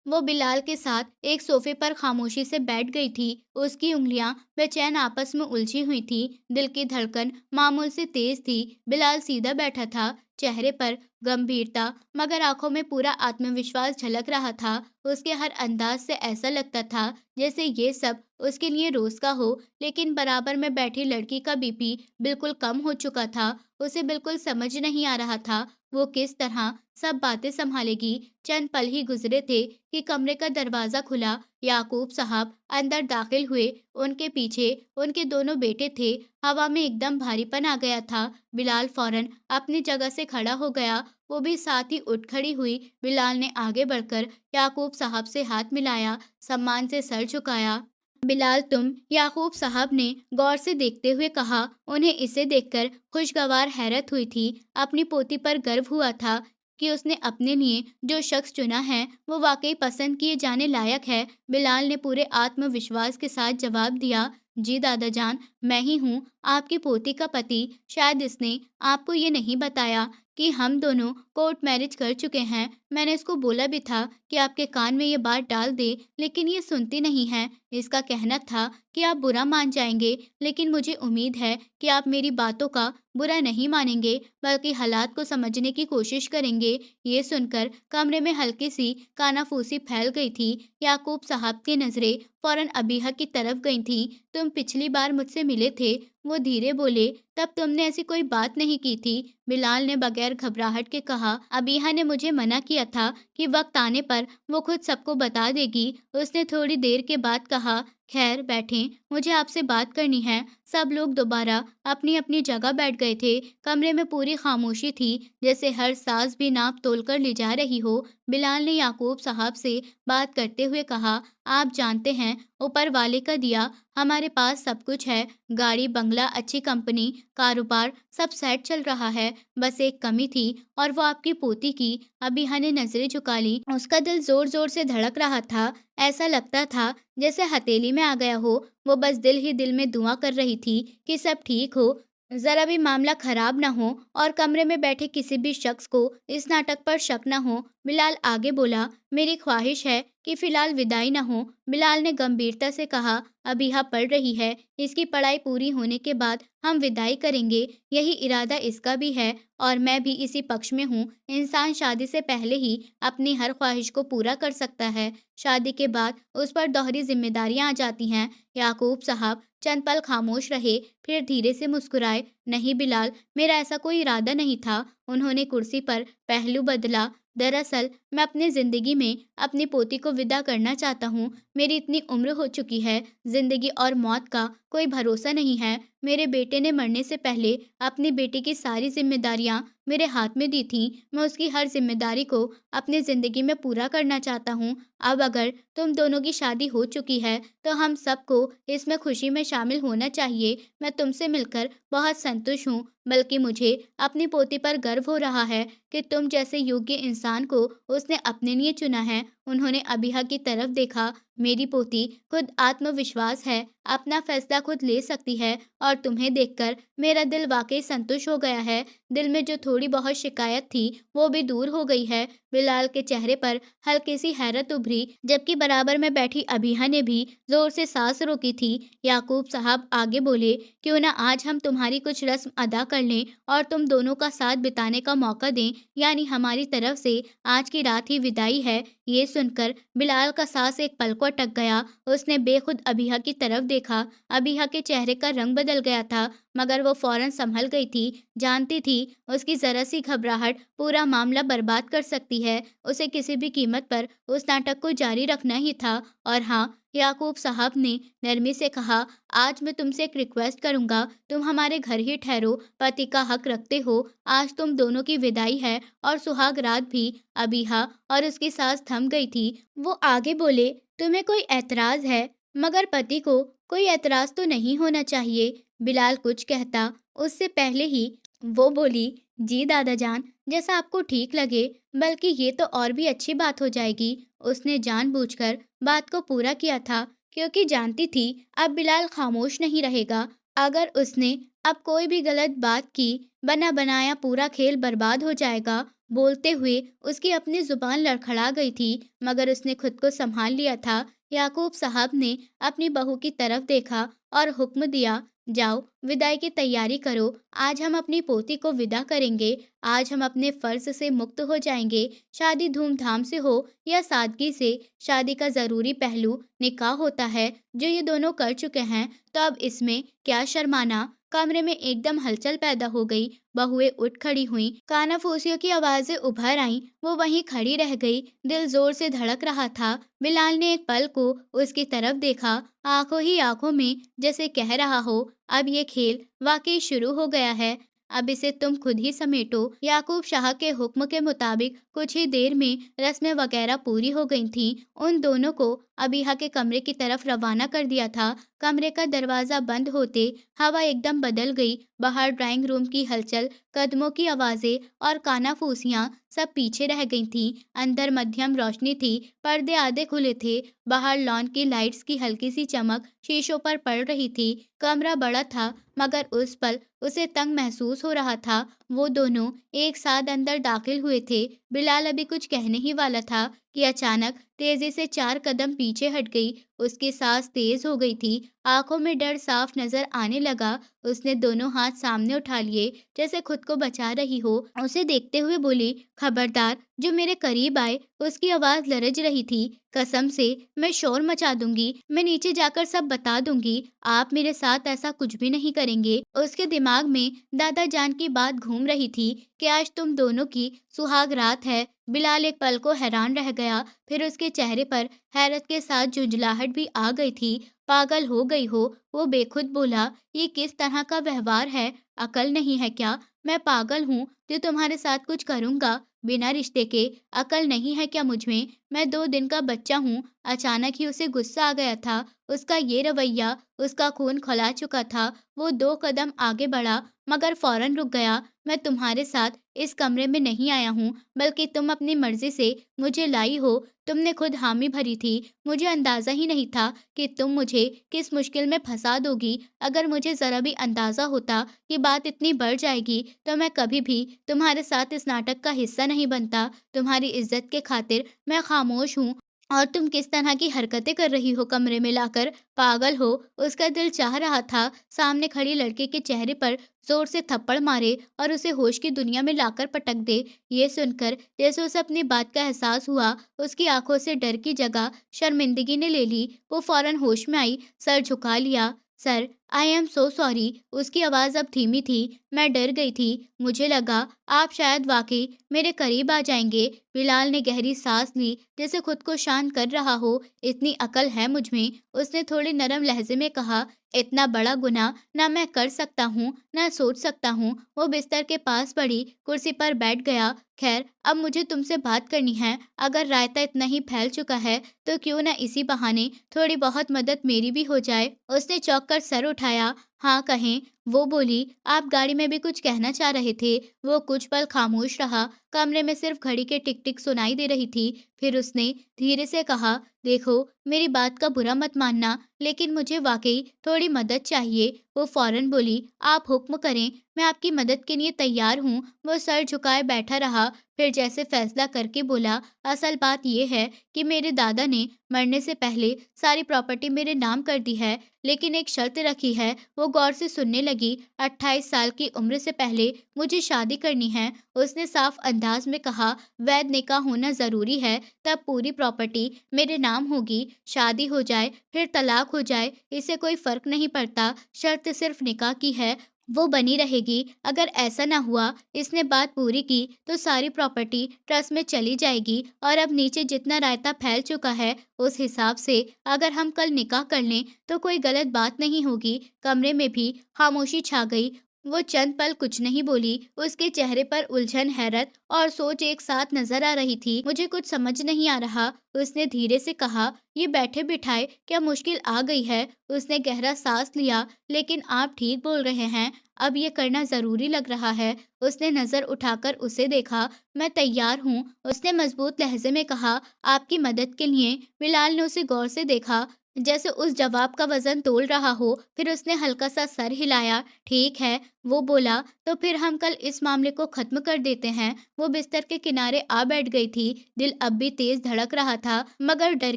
वो बिलाल के साथ एक सोफे पर खामोशी से बैठ गई थी। उसकी उंगलियां बेचैन आपस में उलझी हुई थी। दिल की धड़कन मामूल से तेज थी। बिलाल सीधा बैठा था, चेहरे पर गंभीरता, मगर आंखों में पूरा आत्मविश्वास झलक रहा था। उसके हर अंदाज से ऐसा लगता था जैसे ये सब उसके लिए रोज का हो। लेकिन बराबर में बैठी लड़की का बीपी बिल्कुल कम हो चुका था। उसे बिल्कुल समझ नहीं आ रहा था वो किस तरह सब बातें संभालेगी। चंद पल ही गुजरे थे कि कमरे का दरवाजा खुला। याकूब साहब अंदर दाखिल हुए। उनके पीछे उनके दोनों बेटे थे। हवा में एकदम भारीपन आ गया था। बिलाल फौरन अपनी जगह से खड़ा हो गया। वो भी साथ ही उठ खड़ी हुई। बिलाल ने आगे बढ़कर याकूब साहब से हाथ मिलाया, सम्मान से सर झुकाया। बिलाल तुम, याकूब साहब ने गौर से देखते हुए कहा। उन्हें इसे देखकर खुशगवार हैरत हुई थी। अपनी पोती पर गर्व हुआ था कि उसने अपने लिए जो शख्स चुना है वो वाकई पसंद किए जाने लायक है। बिलाल ने पूरे आत्मविश्वास के साथ जवाब दिया, जी दादा जान, मैं ही हूँ आपकी पोती का पति। शायद इसने आपको ये नहीं बताया कि हम दोनों कोर्ट मैरिज कर चुके हैं। मैंने इसको बोला भी था कि आपके कान में ये बात डाल दे, लेकिन ये सुनती नहीं है। इसका कहना था कि आप बुरा मान जाएंगे, लेकिन मुझे उम्मीद है कि आप मेरी बातों का बुरा नहीं मानेंगे, बल्कि हालात को समझने की कोशिश करेंगे। ये सुनकर कमरे में हल्की सी कानाफूसी फैल गई थी। याकूब साहब की नजरें फौरन अबीहा की तरफ गई थी। तुम पिछली बार मुझसे मिले थे, वो धीरे बोले, तब तुमने ऐसी कोई बात नहीं की थी। बिलाल ने बगैर घबराहट के कहा, अबीहा ने मुझे मना किया था कि वक्त आने पर वो खुद सबको बता देगी। उसने थोड़ी देर के बाद कहा, खैर बैठें, मुझे आपसे बात करनी है। सब लोग दोबारा अपनी अपनी जगह बैठ गए थे। कमरे में पूरी खामोशी थी, जैसे हर सांस भी नाप तोल कर ले जा रही हो। बिलाल ने याकूब साहब से बात करते हुए कहा, आप जानते हैं, ऊपर वाले का दिया हमारे पास सब कुछ है। गाड़ी बंगला, अच्छी कंपनी, कारोबार, सब सेट चल रहा है। बस एक कमी थी, और वो आपकी पोती की। अबीहा ने नजरें झुका ली। उसका दिल जोर जोर से धड़क रहा था। ऐसा लगता था जैसे हथेली में आ गया हो। वो बस दिल ही दिल में दुआ कर रही थी कि सब ठीक हो, जरा भी मामला खराब ना हो और कमरे में बैठे किसी भी शख्स को इस नाटक पर शक न हो। बिलाल आगे बोला, मेरी ख्वाहिश है कि फिलहाल विदाई न हो। बिलाल ने गंभीरता से कहा, अबीहा पढ़ रही है, इसकी पढ़ाई पूरी होने के बाद हम विदाई करेंगे। यही इरादा इसका भी है, और मैं भी इसी पक्ष में हूँ। इंसान शादी से पहले ही अपनी हर ख्वाहिश को पूरा कर सकता है। शादी के बाद उस पर दोहरी जिम्मेदारियां आ जाती हैं। याकूब साहब चंद पल खामोश रहे, फिर धीरे से मुस्कुराए, नहीं बिलाल, मेरा ऐसा कोई इरादा नहीं था। उन्होंने कुर्सी पर पहलू बदला। दरअसल मैं अपनी जिंदगी में अपनी पोती को विदा करना चाहता हूँ। मेरी इतनी उम्र हो चुकी है, जिंदगी और मौत का कोई भरोसा नहीं है। मेरे बेटे ने मरने से पहले अपनी बेटी की सारी जिम्मेदारियां मेरे हाथ में दी थी। मैं उसकी हर जिम्मेदारी को अपनी जिंदगी में पूरा करना चाहता हूँ। अब अगर तुम दोनों की शादी हो चुकी है, तो हम सबको इसमें खुशी में शामिल होना चाहिए। मैं तुमसे मिलकर बहुत संतुष्ट हूँ, बल्कि मुझे अपनी पोती पर गर्व हो रहा है कि तुम जैसे योग्य इंसान को उसने अपने लिए चुना है। उन्होंने अबीहा की तरफ देखा। मेरी पोती खुद आत्मविश्वास है, अपना फैसला खुद ले सकती है, और तुम्हें देखकर मेरा दिल वाकई संतुष्ट हो गया है। दिल में जो थोड़ी बहुत शिकायत थी वो भी दूर हो गई है। बिलाल के चेहरे पर हल्की सी हैरत उभरी, जबकि बराबर में बैठी अबीहा ने भी जोर से सांस रोकी थी। याकूब साहब आगे बोले, क्यों ना आज हम तुम्हारी कुछ रस्म अदा कर लें और तुम दोनों का साथ बिताने का मौका दें, यानी हमारी तरफ से आज की रात ही विदाई है। ये सुनकर बिलाल का सांस एक पल को अटक गया। उसने बेखुद अबीहा की तरफ देखा। अबीहा के चेहरे का रंग बदल गया था, मगर वो फौरन संभल गई थी। जानती थी उसकी जरा सी घबराहट पूरा मामला बर्बाद कर सकती है। उसे किसी भी कीमत पर उस नाटक को जारी रखना ही था। और हाँ, याकूब साहब ने नरमी से कहा, आज मैं तुमसे एक रिक्वेस्ट करूंगा, तुम हमारे घर ही ठहरो, पति का हक रखते हो। आज तुम दोनों की विदाई है और सुहाग रात भी। अबीहा और उसकी सास थम गई थी। वो आगे बोले, तुम्हें कोई ऐतराज है, मगर पति को कोई ऐतराज तो नहीं होना चाहिए। बिलाल कुछ कहता उससे पहले ही वो बोली, जी दादा जान, जैसा आपको ठीक लगे, बल्कि ये तो और भी अच्छी बात हो जाएगी। उसने जानबूझकर बात को पूरा किया था, क्योंकि जानती थी अब बिलाल खामोश नहीं रहेगा। अगर उसने अब कोई भी गलत बात की, बना बनाया पूरा खेल बर्बाद हो जाएगा। बोलते हुए उसकी अपनी जुबान लड़खड़ा गई थी, मगर उसने खुद को संभाल लिया था। याकूब साहब ने अपनी बहू की तरफ देखा और हुक्म दिया, जाओ विदाई की तैयारी करो। आज हम अपनी पोती को विदा करेंगे। आज हम अपने फर्ज से मुक्त हो जाएंगे। शादी धूमधाम से हो या सादगी से, शादी का जरूरी पहलू निकाह होता है, जो ये दोनों कर चुके हैं, तो अब इसमें क्या शर्माना। कमरे में एकदम हलचल पैदा हो गई। बहुएं उठ खड़ी हुईं, कानाफूसियों की आवाजें उभर आईं। वो वहीं खड़ी रह गई, दिल जोर से धड़क रहा था। बिलाल ने एक पल को उसकी तरफ देखा, आंखों ही आंखों में, जैसे कह रहा हो, अब ये खेल वाकई शुरू हो गया है। अब इसे तुम खुद ही समेटो। याकूब शाह के हुक्म के मुताबिक कुछ ही देर में रस्में वगैरह पूरी हो गई थीं। उन दोनों को अबीहा के कमरे की तरफ रवाना कर दिया था। कमरे का दरवाजा बंद होते हवा एकदम बदल गई। बाहर ड्राइंग रूम की हलचल, कदमों की आवाजें और कानाफूसियां सब पीछे रह गई थीं। अंदर मध्यम रोशनी थी, पर्दे आधे खुले थे। बाहर लॉन की लाइट्स की हल्की सी चमक शीशों पर पड़ रही थी। कमरा बड़ा था, मगर उस पल उसे तंग महसूस हो रहा था। वो दोनों एक साथ अंदर दाखिल हुए थे। बिलाल अभी कुछ कहने ही वाला था कि अचानक तेजी से 4 कदम पीछे हट गई। उसकी सांस तेज हो गई थी, आंखों में डर साफ नजर आने लगा। उसने दोनों हाथ सामने उठा लिए, जैसे खुद को बचा रही हो। उसे देखते हुए बोली, खबरदार जो मेरे करीब आए। उसकी आवाज लरज रही थी। कसम से मैं शोर मचा दूंगी, मैं नीचे जाकर सब बता दूंगी। आप मेरे साथ ऐसा कुछ भी नहीं करेंगे। उसके दिमाग में दादा जान की बात घूम रही थी कि आज तुम दोनों की सुहाग रात है। बिलाल एक पल को हैरान रह गया, फिर उसके चेहरे पर हैरत के साथ झुंझलाहट भी आ गई थी। पागल हो गई हो, वो बेखुद बोला, ये किस तरह का व्यवहार है? अकल नहीं है क्या? मैं पागल हूँ जो तुम्हारे साथ कुछ करूँगा बिना रिश्ते के? अकल नहीं है क्या मुझ में? मैं 2 दिन का बच्चा हूँ। अचानक ही उसे गुस्सा आ गया था। उसका ये रवैया, उसका खून खौला चुका था। वो 2 कदम आगे बढ़ा, मगर फौरन रुक गया। मैं तुम्हारे साथ इस कमरे में नहीं आया हूँ, बल्कि तुम अपनी मर्जी से मुझे लाई हो। तुमने खुद हामी भरी थी। मुझे अंदाजा ही नहीं था कि तुम मुझे किस मुश्किल में फंसा दोगी। अगर मुझे जरा भी अंदाजा होता कि बात इतनी बढ़ जाएगी, तो मैं कभी भी तुम्हारे साथ इस नाटक का हिस्सा नहीं बनता। तुम्हारी इज्जत के खातिर मैं खामोश हूँ। और तुम किस तरह की हरकतें कर रही हो कमरे में लाकर? पागल हो? उसका दिल चाह रहा था सामने खड़ी लड़के के चेहरे पर जोर से थप्पड़ मारे और उसे होश की दुनिया में लाकर पटक दे। ये सुनकर जैसे उसे अपनी बात का एहसास हुआ, उसकी आंखों से डर की जगह शर्मिंदगी ने ले ली। वो फौरन होश में आई, सर झुका लिया। Sir, I am so sorry. उसकी आवाज़ अब धीमी थी। मैं डर गई थी। मुझे लगा आप शायद वाकई मेरे करीब आ जाएंगे। बिलाल ने गहरी सांस ली, जैसे खुद को शांत कर रहा हो। इतनी अकल है मुझ में, उसने थोड़े नरम लहजे में कहा। इतना बड़ा गुनाह ना मैं कर सकता हूँ, ना सोच सकता हूँ। वो बिस्तर के पास पड़ी कुर्सी पर बैठ गया। खैर, अब मुझे तुमसे बात करनी है। अगर रायता इतना ही फैल चुका है, तो क्यों ना इसी बहाने थोड़ी बहुत मदद मेरी भी हो जाए। उसने चौंक कर सर उठाया। हाँ, कहें। वो बोली, आप गाड़ी में भी कुछ कहना चाह रहे थे। वो कुछ पल खामोश रहा। कमरे में सिर्फ घड़ी के टिक टिक सुनाई दे रही थी। फिर उसने धीरे से कहा, देखो, मेरी बात का बुरा मत मानना, लेकिन मुझे वाकई थोड़ी मदद चाहिए। वो फौरन बोली, आप हुक्म करें, मैं आपकी मदद के लिए तैयार हूँ। वो सर झुकाए बैठा रहा, फिर जैसे फैसला करके बोला, असल बात यह है कि मेरे दादा ने मरने से पहले सारी प्रॉपर्टी मेरे नाम कर दी है, लेकिन एक शर्त रखी है। वो गौर से सुनने लगी। 28 साल की उम्र से पहले मुझे शादी करनी है। उसने साफ अंदाज में कहा, वैध निकाह होना जरूरी है, तब पूरी प्रॉपर्टी मेरे नाम होगी। शादी हो जाए फिर तलाक हो जाए, इससे कोई फर्क नहीं पड़ता। शर्त सिर्फ निकाह की है, वो बनी रहेगी। अगर ऐसा ना हुआ, इसने बात पूरी की, तो सारी प्रॉपर्टी ट्रस्ट में चली जाएगी। और अब नीचे जितना रायता फैल चुका है, उस हिसाब से अगर हम कल निकाह कर लें तो कोई गलत बात नहीं होगी। कमरे में भी खामोशी छा गई। वो चंद पल कुछ नहीं बोली। उसके चेहरे पर उलझन, हैरत और सोच एक साथ नजर आ रही थी। मुझे कुछ समझ नहीं आ रहा, उसने धीरे से कहा। ये बैठे बिठाए क्या मुश्किल आ गई है? उसने गहरा सांस लिया। लेकिन आप ठीक बोल रहे हैं, अब ये करना जरूरी लग रहा है। उसने नजर उठाकर उसे देखा। मैं तैयार हूँ, उसने मजबूत लहजे में कहा, आपकी मदद के लिए। बिलाल ने उसे गौर से देखा, जैसे उस जवाब का वजन तोल रहा हो। फिर उसने हल्का सा सर हिलाया। ठीक है, वो बोला, तो फिर हम कल इस मामले को खत्म कर देते हैं। वो बिस्तर के किनारे आ बैठ गई थी। दिल अब भी तेज धड़क रहा था, मगर डर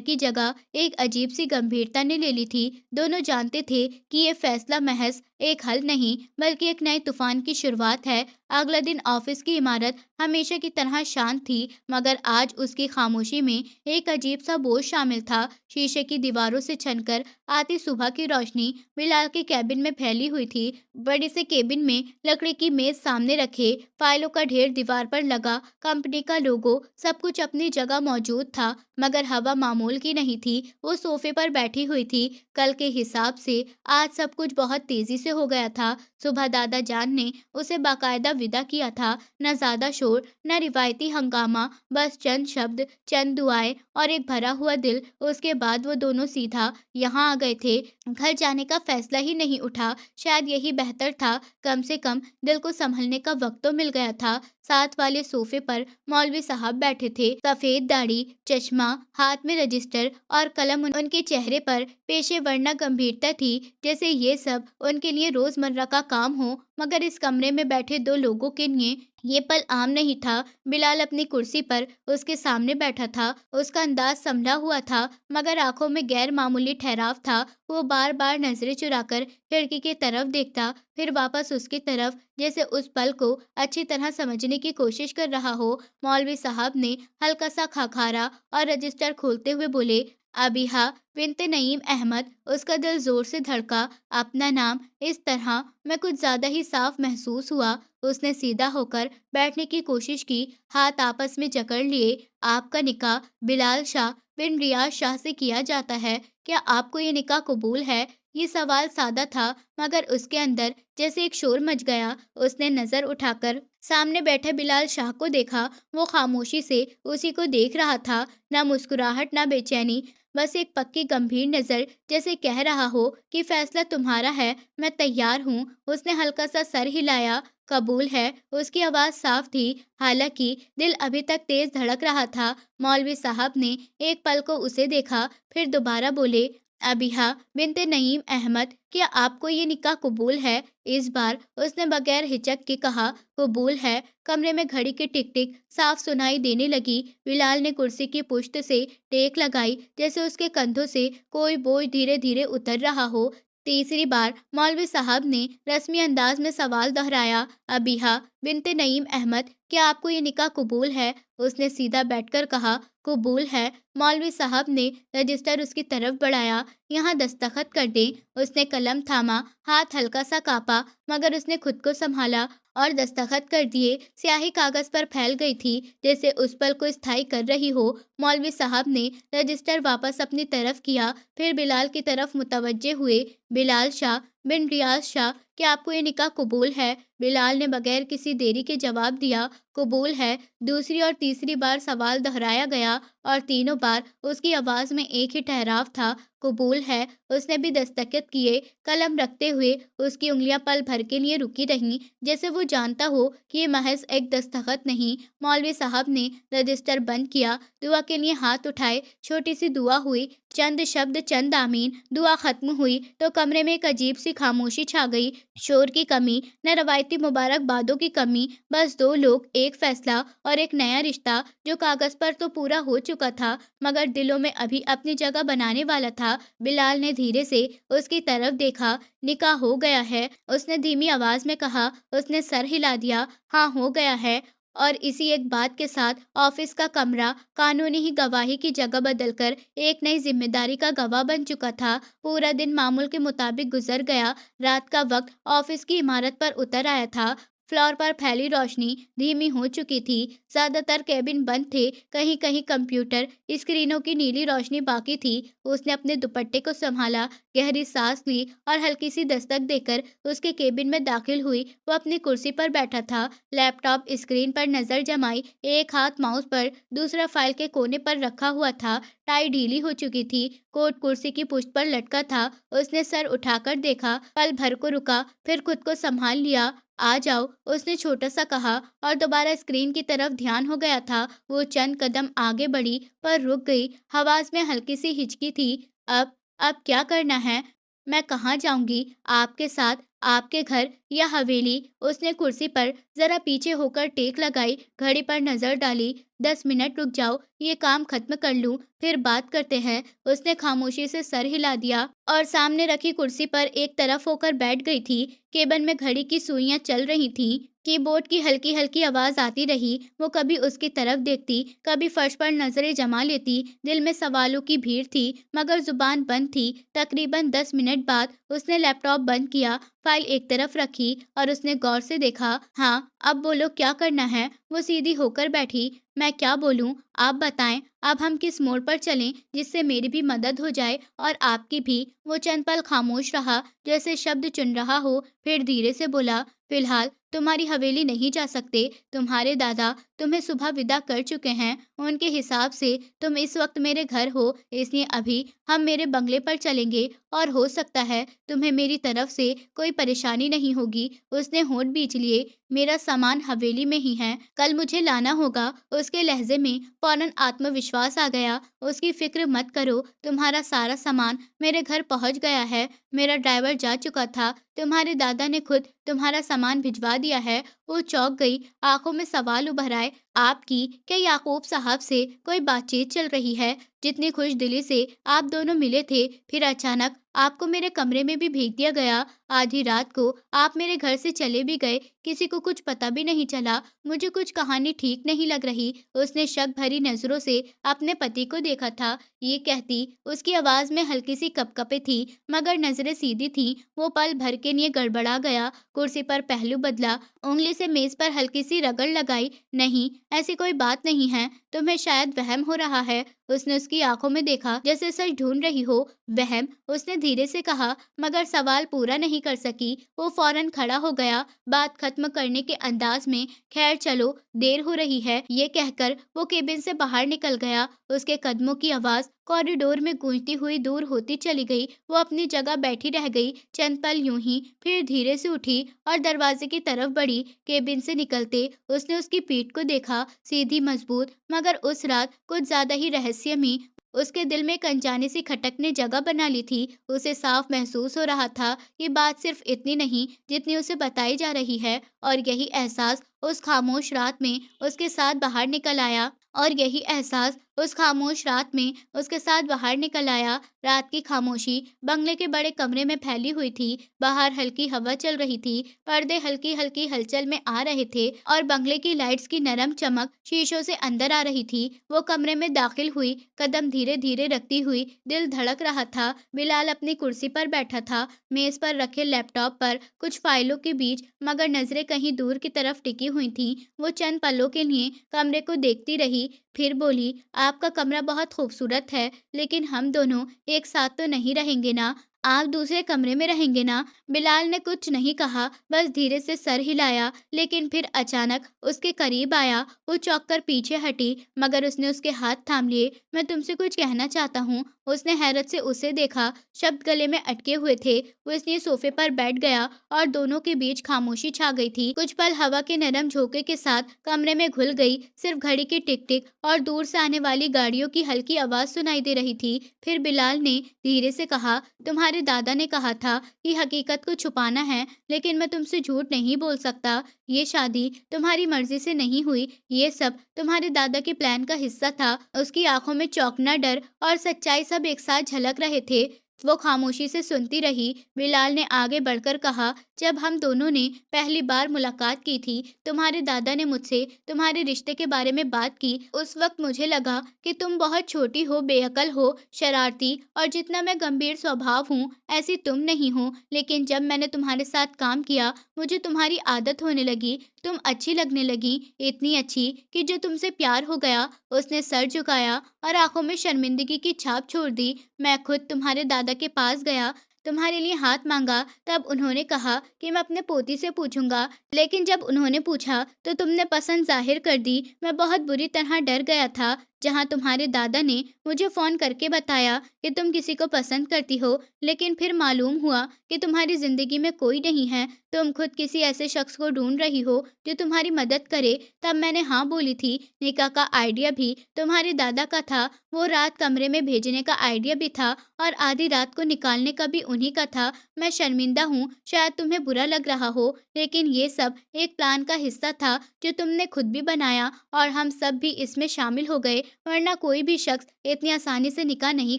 की जगह एक अजीब सी गंभीरता ने ले ली थी। दोनों जानते थे कि ये फैसला महज एक हल नहीं, बल्कि एक नए तूफान की शुरुआत है। अगला दिन ऑफिस की इमारत हमेशा की तरह शांत थी, मगर आज उसकी खामोशी में एक अजीब सा बोझ शामिल था। शीशे की दीवारों से से छनकर आती सुबह की रोशनी बिलाल के केबिन में फैली हुई थी। बड़े से केबिन में लकड़ी की मेज सामने रखे, फाइलों का ढेर दीवार पर लगा, कंपनी का लोगो, सब कुछ अपनी जगह मौजूद था, मगर हवा मामूल की नहीं थी। वो सोफे पर बैठी हुई थी। कल के हिसाब से आज सब कुछ बहुत तेजी से हो गया था। सुबह दादा जान ने उसे बाकायदा विदा किया था। न ज्यादा शोर, न रिवायती हंगामा, बस चंद शब्द, चंद दुआएं और एक भरा हुआ दिल। उसके बाद वो दोनों सीधा यहाँ आ गए थे। घर जाने का फैसला ही नहीं उठा, शायद यही बेहतर था। कम से कम दिल को संभलने का वक्त तो मिल गया था। साथ वाले सोफे पर मौलवी साहब बैठे थे। सफेद दाढ़ी, चश्मा, हाथ में रजिस्टर और कलम। उनके चेहरे पर पेशेवरना गंभीरता थी, जैसे ये सब उनके लिए रोजमर्रा का काम हो। मगर इस कमरे में बैठे दो लोगों के लिए ये पल आम नहीं था। बिलाल अपनी कुर्सी पर उसके सामने बैठा था। उसका अंदाज संभला हुआ था, मगर आंखों में गैर मामूली ठहराव था। वो बार बार नजरें चुराकर खिड़की की तरफ देखता, फिर वापस उसकी तरफ, जैसे उस पल को अच्छी तरह समझने की कोशिश कर रहा हो। मौलवी साहब ने हल्का सा खाखारा और रजिस्टर खोलते हुए बोले, अबिहा बिनते नईम अहमद। उसका दिल जोर से धड़का। अपना नाम इस तरह मैं कुछ ज्यादा ही साफ महसूस हुआ। उसने सीधा होकर बैठने की कोशिश की, हाथ आपस में जकड़ लिए। आपका निकाह बिलाल शाह बिन रियाज शाह से किया जाता है। क्या आपको ये निकाह कबूल है? ये सवाल सादा था, मगर उसके अंदर जैसे एक शोर मच गया। उसने नजर उठाकर सामने बैठे बिलाल शाह को देखा। वो खामोशी से उसी को देख रहा था, ना मुस्कुराहट, ना बेचैनी, बस एक पक्की गंभीर नजर, जैसे कह रहा हो कि फैसला तुम्हारा है, मैं तैयार हूँ। उसने हल्का सा सर हिलाया। कबूल है। उसकी आवाज साफ थी, हालांकि दिल अभी तक तेज धड़क रहा था। मौलवी साहब ने एक पल को उसे देखा, फिर दोबारा बोले, अबिहा बिनते नईम अहमद, क्या आपको ये निकाह कबूल है? इस बार उसने बगैर हिचक के कहा, कबूल है। कमरे में घड़ी की टिक टिक साफ सुनाई देने लगी। बिलाल ने कुर्सी की पुश्त से टेक लगाई, जैसे उसके कंधों से कोई बोझ धीरे धीरे उतर रहा हो। तीसरी बार मौलवी साहब ने रस्मी अंदाज में सवाल दोहराया, अबिहा बिनते नईम अहमद, क्या आपको ये निकाह कबूल है? उसने सीधा बैठकर कहा, कबूल है। मौलवी साहब ने रजिस्टर उसकी तरफ बढ़ाया, यहाँ दस्तखत कर दें। उसने कलम थामा, हाथ हल्का सा कांपा, मगर उसने खुद को संभाला और दस्तखत कर दिए। स्याही कागज पर फैल गई थी, जैसे उस पल को स्थायी कर रही हो। मौलवी साहब ने रजिस्टर वापस अपनी तरफ किया, फिर बिलाल की तरफ मुतवज्जे हुए, बिलाल शाह बिन रियाज शाह, क्या आपको ये निकाह कबूल है? बिलाल ने बगैर किसी देरी के जवाब दिया, कबूल है। दूसरी और तीसरी बार सवाल दोहराया गया और तीनों बार उसकी आवाज में एक ही ठहराव था, कबूल है। उसने भी दस्तखत किए। कलम रखते हुए उसकी उंगलियां पल भर के लिए रुकी रहीं, जैसे वो जानता हो कि ये महज एक दस्तखत नहीं। मौलवी साहब ने रजिस्टर बंद किया, दुआ के लिए हाथ उठाए, छोटी सी दुआ हुई, चंद शब्द, चंद आमीन। दुआ खत्म हुई तो कमरे में एक अजीब सी खामोशी छा गई। शोर की कमी, न रवायती मुबारकबादों की कमी, बस दो लोग, एक फैसला और एक नया रिश्ता, जो कागज पर तो पूरा हो चुका था, मगर दिलों में अभी अपनी जगह बनाने वाला था। बिलाल ने धीरे से उसकी तरफ देखा। निकाह हो गया है, उसने धीमी आवाज में कहा। उसने सर हिला दिया, हाँ हो गया है। और इसी एक बात के साथ ऑफिस का कमरा कानूनी ही गवाही की जगह बदलकर एक नई जिम्मेदारी का गवाह बन चुका था। पूरा दिन मामूल के मुताबिक गुजर गया। रात का वक्त ऑफिस की इमारत पर उतर आया था। फ्लोर पर फैली रोशनी धीमी हो चुकी थी। ज्यादातर केबिन बंद थे, कहीं कहीं कंप्यूटर स्क्रीनों की नीली रोशनी बाकी थी। उसने अपने दुपट्टे को संभाला, गहरी सांस ली और हल्की सी दस्तक देकर उसके केबिन में दाखिल हुई। वो अपनी कुर्सी पर बैठा था, लैपटॉप स्क्रीन पर नजर जमाई, एक हाथ माउस पर, दूसरा फाइल के कोने पर रखा हुआ था। टाई ढीली हो चुकी थी, कोट कुर्सी की पुष्ट पर लटका था। उसने सर उठाकर देखा, पल भर को रुका, फिर खुद को संभाल लिया। आ जाओ, उसने छोटा सा कहा और दोबारा स्क्रीन की तरफ ध्यान हो गया था। वो चंद कदम आगे बढ़ी पर रुक गई। आवाज में हल्की सी हिचकी थी, अब क्या करना है? मैं कहाँ जाऊंगी? आपके साथ? आपके घर या हवेली? उसने कुर्सी पर जरा पीछे होकर टेक लगाई, घड़ी पर नजर डाली। 10 मिनट रुक जाओ, ये काम खत्म कर लूं, फिर बात करते हैं। उसने खामोशी से सर हिला दिया और सामने रखी कुर्सी पर एक तरफ होकर बैठ गई थी। केबिन में घड़ी की सुइयां चल रही थीं। कीबोर्ड की हल्की-हल्की आवाज़ आती रही। वो कभी उसकी तरफ देखती, कभी फर्श पर नज़रें जमा लेती। दिल में सवालों की भीड़ थी, मगर ज़ुबान बंद थी। तकरीबन 10 मिनट बाद उसने लैपटॉप बंद किया, फ़ाइल एक तरफ रखी और उसने गौर से देखा। हाँ, अब बोलो क्या करना है? वो सीधी होकर बैठी। मैं क्या बोलूँ? आप बताएँ। अब हम किस मोड़ पर चलें जिससे मेरी भी मदद हो जाए और आपकी भी? वो चंद पल खामोश रहा, जैसे शब्द चुन रहा हो, फिर धीरे से बोला, फिलहाल तुम्हारी हवेली नहीं जा सकते। तुम्हारे दादा तुम्हें सुबह विदा कर चुके हैं। उनके हिसाब से तुम इस वक्त मेरे घर हो, इसलिए अभी हम मेरे बंगले पर चलेंगे और हो सकता है तुम्हें मेरी तरफ से कोई परेशानी नहीं होगी। उसने होंठ बीच लिए। मेरा सामान हवेली में ही है, कल मुझे लाना होगा। उसके लहजे में फौरन आत्मविश्वास आ गया। उसकी फिक्र मत करो, तुम्हारा सारा सामान मेरे घर पहुंच गया है। मेरा ड्राइवर जा चुका था। तुम्हारे दादा ने खुद तुम्हारा सामान भिजवा दिया है। वो चौंक गई, आंखों में सवाल उभर आए। आपकी क्या याकूब साहब से कोई बातचीत चल रही है? जितनी खुश दिली से आप दोनों मिले थे, फिर अचानक आपको मेरे कमरे में भी भेज दिया गया। आधी रात को आप मेरे घर से चले भी गए, किसी को कुछ पता भी नहीं चला। मुझे कुछ कहानी ठीक नहीं लग रही। उसने शक भरी नजरों से अपने पति को देखा था। ये कहती उसकी आवाज में हल्की सी कपकपे थी, मगर नजरें सीधी थीं। वो पल भर के लिए गड़बड़ा गया, कुर्सी पर पहलू बदला, उंगली से मेज पर हल्की सी रगड़ लगाई। नहीं, ऐसी कोई बात नहीं है, तुम्हें शायद वहम हो रहा है। उसने उसकी आंखों में देखा, जैसे सच ढूंढ रही हो। वहम? उसने धीरे से कहा, मगर सवाल पूरा नहीं कर सकी। वो फौरन खड़ा हो गया, बात खत्म करने के अंदाज में। खैर चलो, देर हो रही है। ये कहकर वो केबिन से बाहर निकल गया। उसके कदमों की आवाज कॉरिडोर में गूंजती हुई दूर होती चली गई। वो अपनी जगह बैठी रह गई चंद पल यूं ही, फिर धीरे से उठी और दरवाजे की तरफ बढ़ी। केबिन से निकलते उसने उसकी पीठ को देखा, सीधी मजबूत, मगर उस रात कुछ ज्यादा ही रहस्यमयी। उसके दिल में एक अनजानी सी खटक ने जगह बना ली थी। उसे साफ महसूस हो रहा था, ये बात सिर्फ इतनी नहीं जितनी उसे बताई जा रही है। और यही एहसास उस खामोश रात में उसके साथ बाहर निकल आया। और यही एहसास उस खामोश रात में उसके साथ बाहर निकल आया। रात की खामोशी बंगले के बड़े कमरे में फैली हुई थी। बाहर हल्की हवा चल रही थी, पर्दे हल्की हल्की हलचल में आ रहे थे और बंगले की लाइट्स की नरम चमक शीशों से अंदर आ रही थी। वो कमरे में दाखिल हुई, कदम धीरे धीरे रखती हुई। दिल धड़क रहा था। बिलाल अपनी कुर्सी पर बैठा था, मेज पर रखे लैपटॉप पर कुछ फाइलों के बीच, मगर नजरें कहीं दूर की तरफ टिकी हुई थीं। वो चंद पलों के लिए कमरे को देखती रही, फिर बोली, आपका कमरा बहुत खूबसूरत है, लेकिन हम दोनों एक साथ तो नहीं रहेंगे ना? आप दूसरे कमरे में रहेंगे ना? बिलाल ने कुछ नहीं कहा, बस धीरे से सर हिलाया, लेकिन फिर अचानक उसके करीब आया। वो चौंक कर पीछे हटी, मगर उसने उसके हाथ थाम लिए। मैं तुमसे कुछ कहना चाहता हूँ। उसने हैरत से उसे देखा, शब्द गले में अटके हुए थे। वो इसलिए सोफे पर बैठ गया और दोनों के बीच खामोशी छा गई थी। कुछ पल हवा के नरम झोंके के साथ कमरे में घुल गई। सिर्फ घड़ी की टिक टिक और दूर से आने वाली गाड़ियों की हल्की आवाज सुनाई दे रही थी। फिर बिलाल ने धीरे से कहा, तुम्हारे दादा ने कहा था कि हकीकत को छुपाना है, लेकिन मैं तुमसे झूठ नहीं बोल सकता। ये शादी तुम्हारी मर्जी से नहीं हुई। ये सब तुम्हारे दादा के प्लान का हिस्सा था। उसकी आंखों में चौंकना, डर और सच्चाई सब एक साथ झलक रहे थे। वो खामोशी से सुनती रही। बिलाल ने आगे बढ़कर कहा, जब हम दोनों ने पहली बार मुलाकात की थी, तुम्हारे दादा ने मुझसे तुम्हारे रिश्ते के बारे में बात की। उस वक्त मुझे लगा कि तुम बहुत छोटी हो, बेअकल हो, शरारती, और जितना मैं गंभीर स्वभाव हूँ, ऐसी तुम नहीं हो। लेकिन जब मैंने तुम्हारे साथ काम किया, मुझे तुम्हारी आदत होने लगी। तुम अच्छी लगने लगी, इतनी अच्छी कि जो तुमसे प्यार हो गया। उसने सर झुकाया और आंखों में शर्मिंदगी की छाप छोड़ दी। मैं खुद तुम्हारे दादा के पास गया, तुम्हारे लिए हाथ मांगा। तब उन्होंने कहा कि मैं अपने पोती से पूछूंगा, लेकिन जब उन्होंने पूछा तो तुमने पसंद जाहिर कर दी। मैं बहुत बुरी तरह डर गया था। जहां तुम्हारे दादा ने मुझे फोन करके बताया कि तुम किसी को पसंद करती हो, लेकिन फिर मालूम हुआ कि तुम्हारी जिंदगी में कोई नहीं है। तुम खुद किसी ऐसे शख्स को ढूंढ रही हो जो तुम्हारी मदद करे। तब मैंने हाँ बोली थी। निकाह का आइडिया भी तुम्हारे दादा का था, वो रात कमरे में भेजने का आइडिया भी था, और आधी रात को निकालने का भी उन्हीं का था। मैं शर्मिंदा हूँ, शायद तुम्हें बुरा लग रहा हो, लेकिन ये सब एक प्लान का हिस्सा था जो तुमने खुद भी बनाया और हम सब भी इसमें शामिल हो गए। वरना कोई भी शख्स इतनी आसानी से निकाह नहीं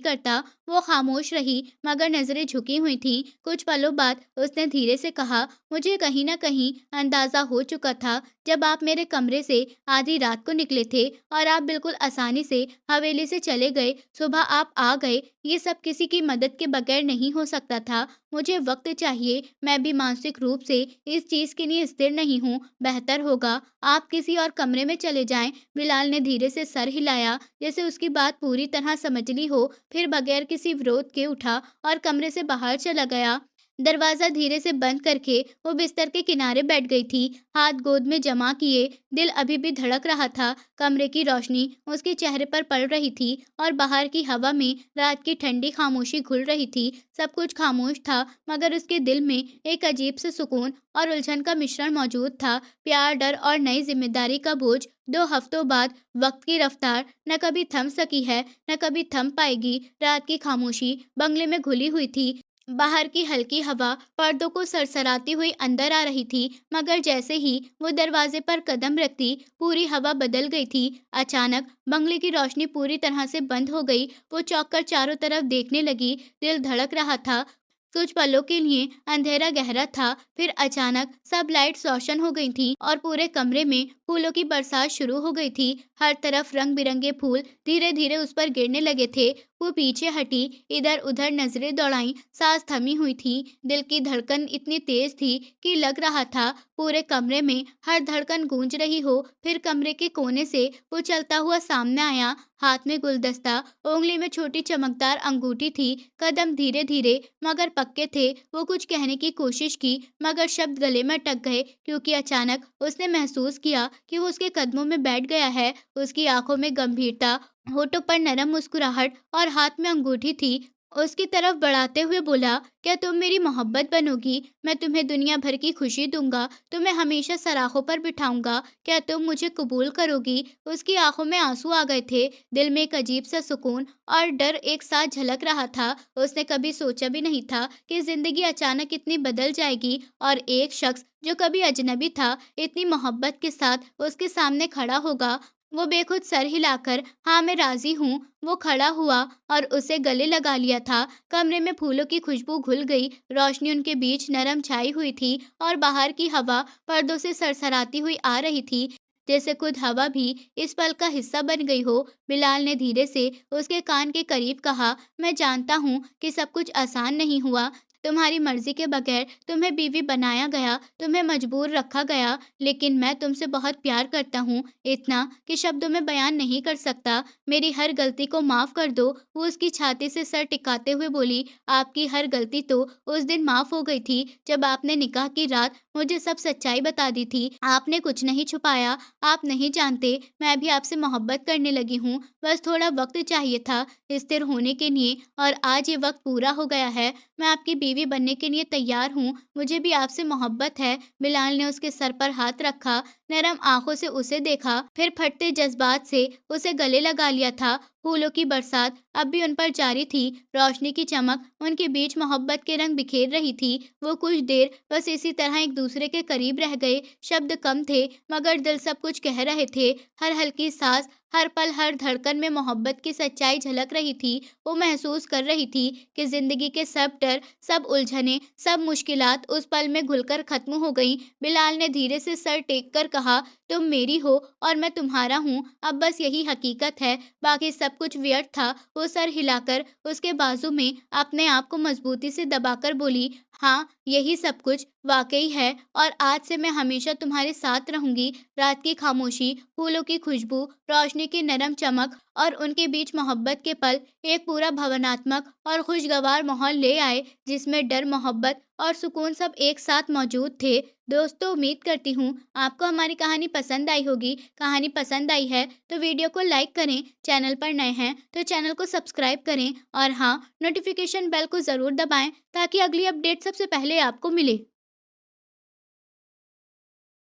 करता। वो खामोश रही मगर नजरें झुकी हुई थीं। कुछ पलों बाद उसने धीरे से कहा, मुझे कहीं न कहीं अंदाजा हो चुका था जब आप मेरे कमरे से आधी रात को निकले थे और आप बिल्कुल आसानी से हवेली से चले गए। सुबह आप आ गए। ये सब किसी की मदद के बगैर नहीं हो सकता था। मुझे वक्त चाहिए। मैं भी मानसिक रूप से इस चीज़ के लिए स्थिर नहीं हूँ। बेहतर होगा आप किसी और कमरे में चले जाएं। बिलाल ने धीरे से सर हिलाया जैसे उसकी बात पूरी तरह समझ ली हो, फिर बगैर किसी विरोध के उठा और कमरे से बाहर चला गया। दरवाज़ा धीरे से बंद करके वो बिस्तर के किनारे बैठ गई थी, हाथ गोद में जमा किए। दिल अभी भी धड़क रहा था। कमरे की रोशनी उसके चेहरे पर पड़ रही थी और बाहर की हवा में रात की ठंडी खामोशी घुल रही थी। सब कुछ खामोश था मगर उसके दिल में एक अजीब से सुकून और उलझन का मिश्रण मौजूद था। प्यार, डर और नई जिम्मेदारी का बोझ। 2 हफ्तों बाद वक्त की रफ्तार न कभी थम सकी है, न कभी थम पाएगी। रात की खामोशी बंगले में घुली हुई थी। बाहर की हल्की हवा पर्दों को सरसराती हुई अंदर आ रही थी, मगर जैसे ही वो दरवाजे पर कदम रखती, पूरी हवा बदल गई थी। अचानक बंगले की रोशनी पूरी तरह से बंद हो गई। वो चौंक कर चारों तरफ देखने लगी। दिल धड़क रहा था। कुछ पलों के लिए अंधेरा गहरा था, फिर अचानक सब लाइट्स रोशन हो गई थीं और पूरे कमरे में फूलों की बरसात शुरू हो गई थी। हर तरफ रंग बिरंगे फूल धीरे धीरे उस पर गिरने लगे थे। वो पीछे हटी, इधर उधर नजरें दौड़ाईं, सांस थमी हुई थी। दिल की धड़कन इतनी तेज थी कि लग रहा था पूरे कमरे में हर धड़कन गूंज रही हो। फिर कमरे के कोने से वो चलता हुआ सामने आया, हाथ में गुलदस्ता, उंगली में छोटी चमकदार अंगूठी थी। कदम धीरे धीरे मगर पक्के थे। वो कुछ कहने की कोशिश की मगर शब्द गले में अटक गए, क्योंकि अचानक उसने महसूस किया कि वो उसके कदमों में बैठ गया है। उसकी आंखों में गंभीरता, होठों पर नरम मुस्कुराहट और हाथ में अंगूठी थी। उसकी तरफ बढ़ाते हुए बोला, क्या तुम मेरी मोहब्बत बनोगी? मैं तुम्हें दुनिया भर की खुशी दूंगा, तुम्हें हमेशा सराहों पर बिठाऊंगा। क्या तुम मुझे कबूल करोगी? उसकी आंखों में आंसू आ गए थे। दिल में एक अजीब सा सुकून और डर एक साथ झलक रहा था। उसने कभी सोचा भी नहीं था कि जिंदगी अचानक इतनी बदल जाएगी और एक शख्स जो कभी अजनबी था, इतनी मोहब्बत के साथ उसके सामने खड़ा होगा। वो बेखुद सर हिलाकर, हाँ मैं राजी हूँ, वो खड़ा हुआ और उसे गले लगा लिया था। कमरे में फूलों की खुशबू घुल गई। रोशनी उनके बीच नरम छाई हुई थी और बाहर की हवा पर्दों से सरसराती हुई आ रही थी, जैसे खुद हवा भी इस पल का हिस्सा बन गई हो। बिलाल ने धीरे से उसके कान के करीब कहा, मैं जानता हूँ कि सब कुछ आसान नहीं हुआ। तुम्हारी मर्जी के बगैर तुम्हें बीवी बनाया गया, तुम्हें मजबूर रखा गया, लेकिन मैं तुमसे बहुत प्यार करता हूँ, इतना कि शब्दों में बयान नहीं कर सकता। मेरी हर गलती को माफ कर दो। वो उसकी छाती से सर टिकाते हुए बोली, आपकी हर गलती तो उस दिन माफ हो गई थी जब आपने निकाह की रात मुझे सब सच्चाई बता दी थी। आपने कुछ नहीं छुपाया। आप नहीं जानते, मैं भी आपसे मोहब्बत करने लगी हूँ। बस थोड़ा वक्त चाहिए था स्थिर होने के लिए और आज ये वक्त पूरा हो गया है। मैं आपकी बीवी बनने के लिए तैयार हूँ। मुझे भी आपसे मोहब्बत है। बिलाल ने उसके सर पर हाथ रखा, नरम आंखों से उसे देखा, फिर फटते जज्बात से उसे गले लगा लिया था। फूलों की बरसात अब भी उन पर जारी थी। रोशनी की चमक उनके बीच मोहब्बत के रंग बिखेर रही थी। वो कुछ देर बस इसी तरह एक दूसरे के करीब रह गए। शब्द कम थे मगर दिल सब कुछ कह रहे थे। हर हल्की सांस, हर पल, हर धड़कन में मोहब्बत की सच्चाई झलक रही थी। वो महसूस कर रही थी कि जिंदगी के सब डर, सब उलझने, सब मुश्किलात उस पल में घुलकर खत्म हो गईं। बिलाल ने धीरे से सर टेक कर कहा, तुम मेरी हो और मैं तुम्हारा हूँ। अब बस यही हकीकत है, बाकी सब कुछ व्यर्थ था। वो सर हिलाकर उसके बाजू में अपने आप को मजबूती से दबाकर बोली, हाँ यही सब कुछ वाकई है और आज से मैं हमेशा तुम्हारे साथ रहूंगी। रात की खामोशी, फूलों की खुशबू, रोशनी की नरम चमक और उनके बीच मोहब्बत के पल एक पूरा भावनात्मक और खुशगवार माहौल ले आए, जिसमें डर, मोहब्बत और सुकून सब एक साथ मौजूद थे। दोस्तों, उम्मीद करती हूँ आपको हमारी कहानी पसंद आई होगी। कहानी पसंद आई है तो वीडियो को लाइक करें, चैनल पर नए हैं तो चैनल को सब्सक्राइब करें और हाँ, नोटिफिकेशन बेल को ज़रूर दबाएं ताकि अगली अपडेट सबसे पहले आपको मिले।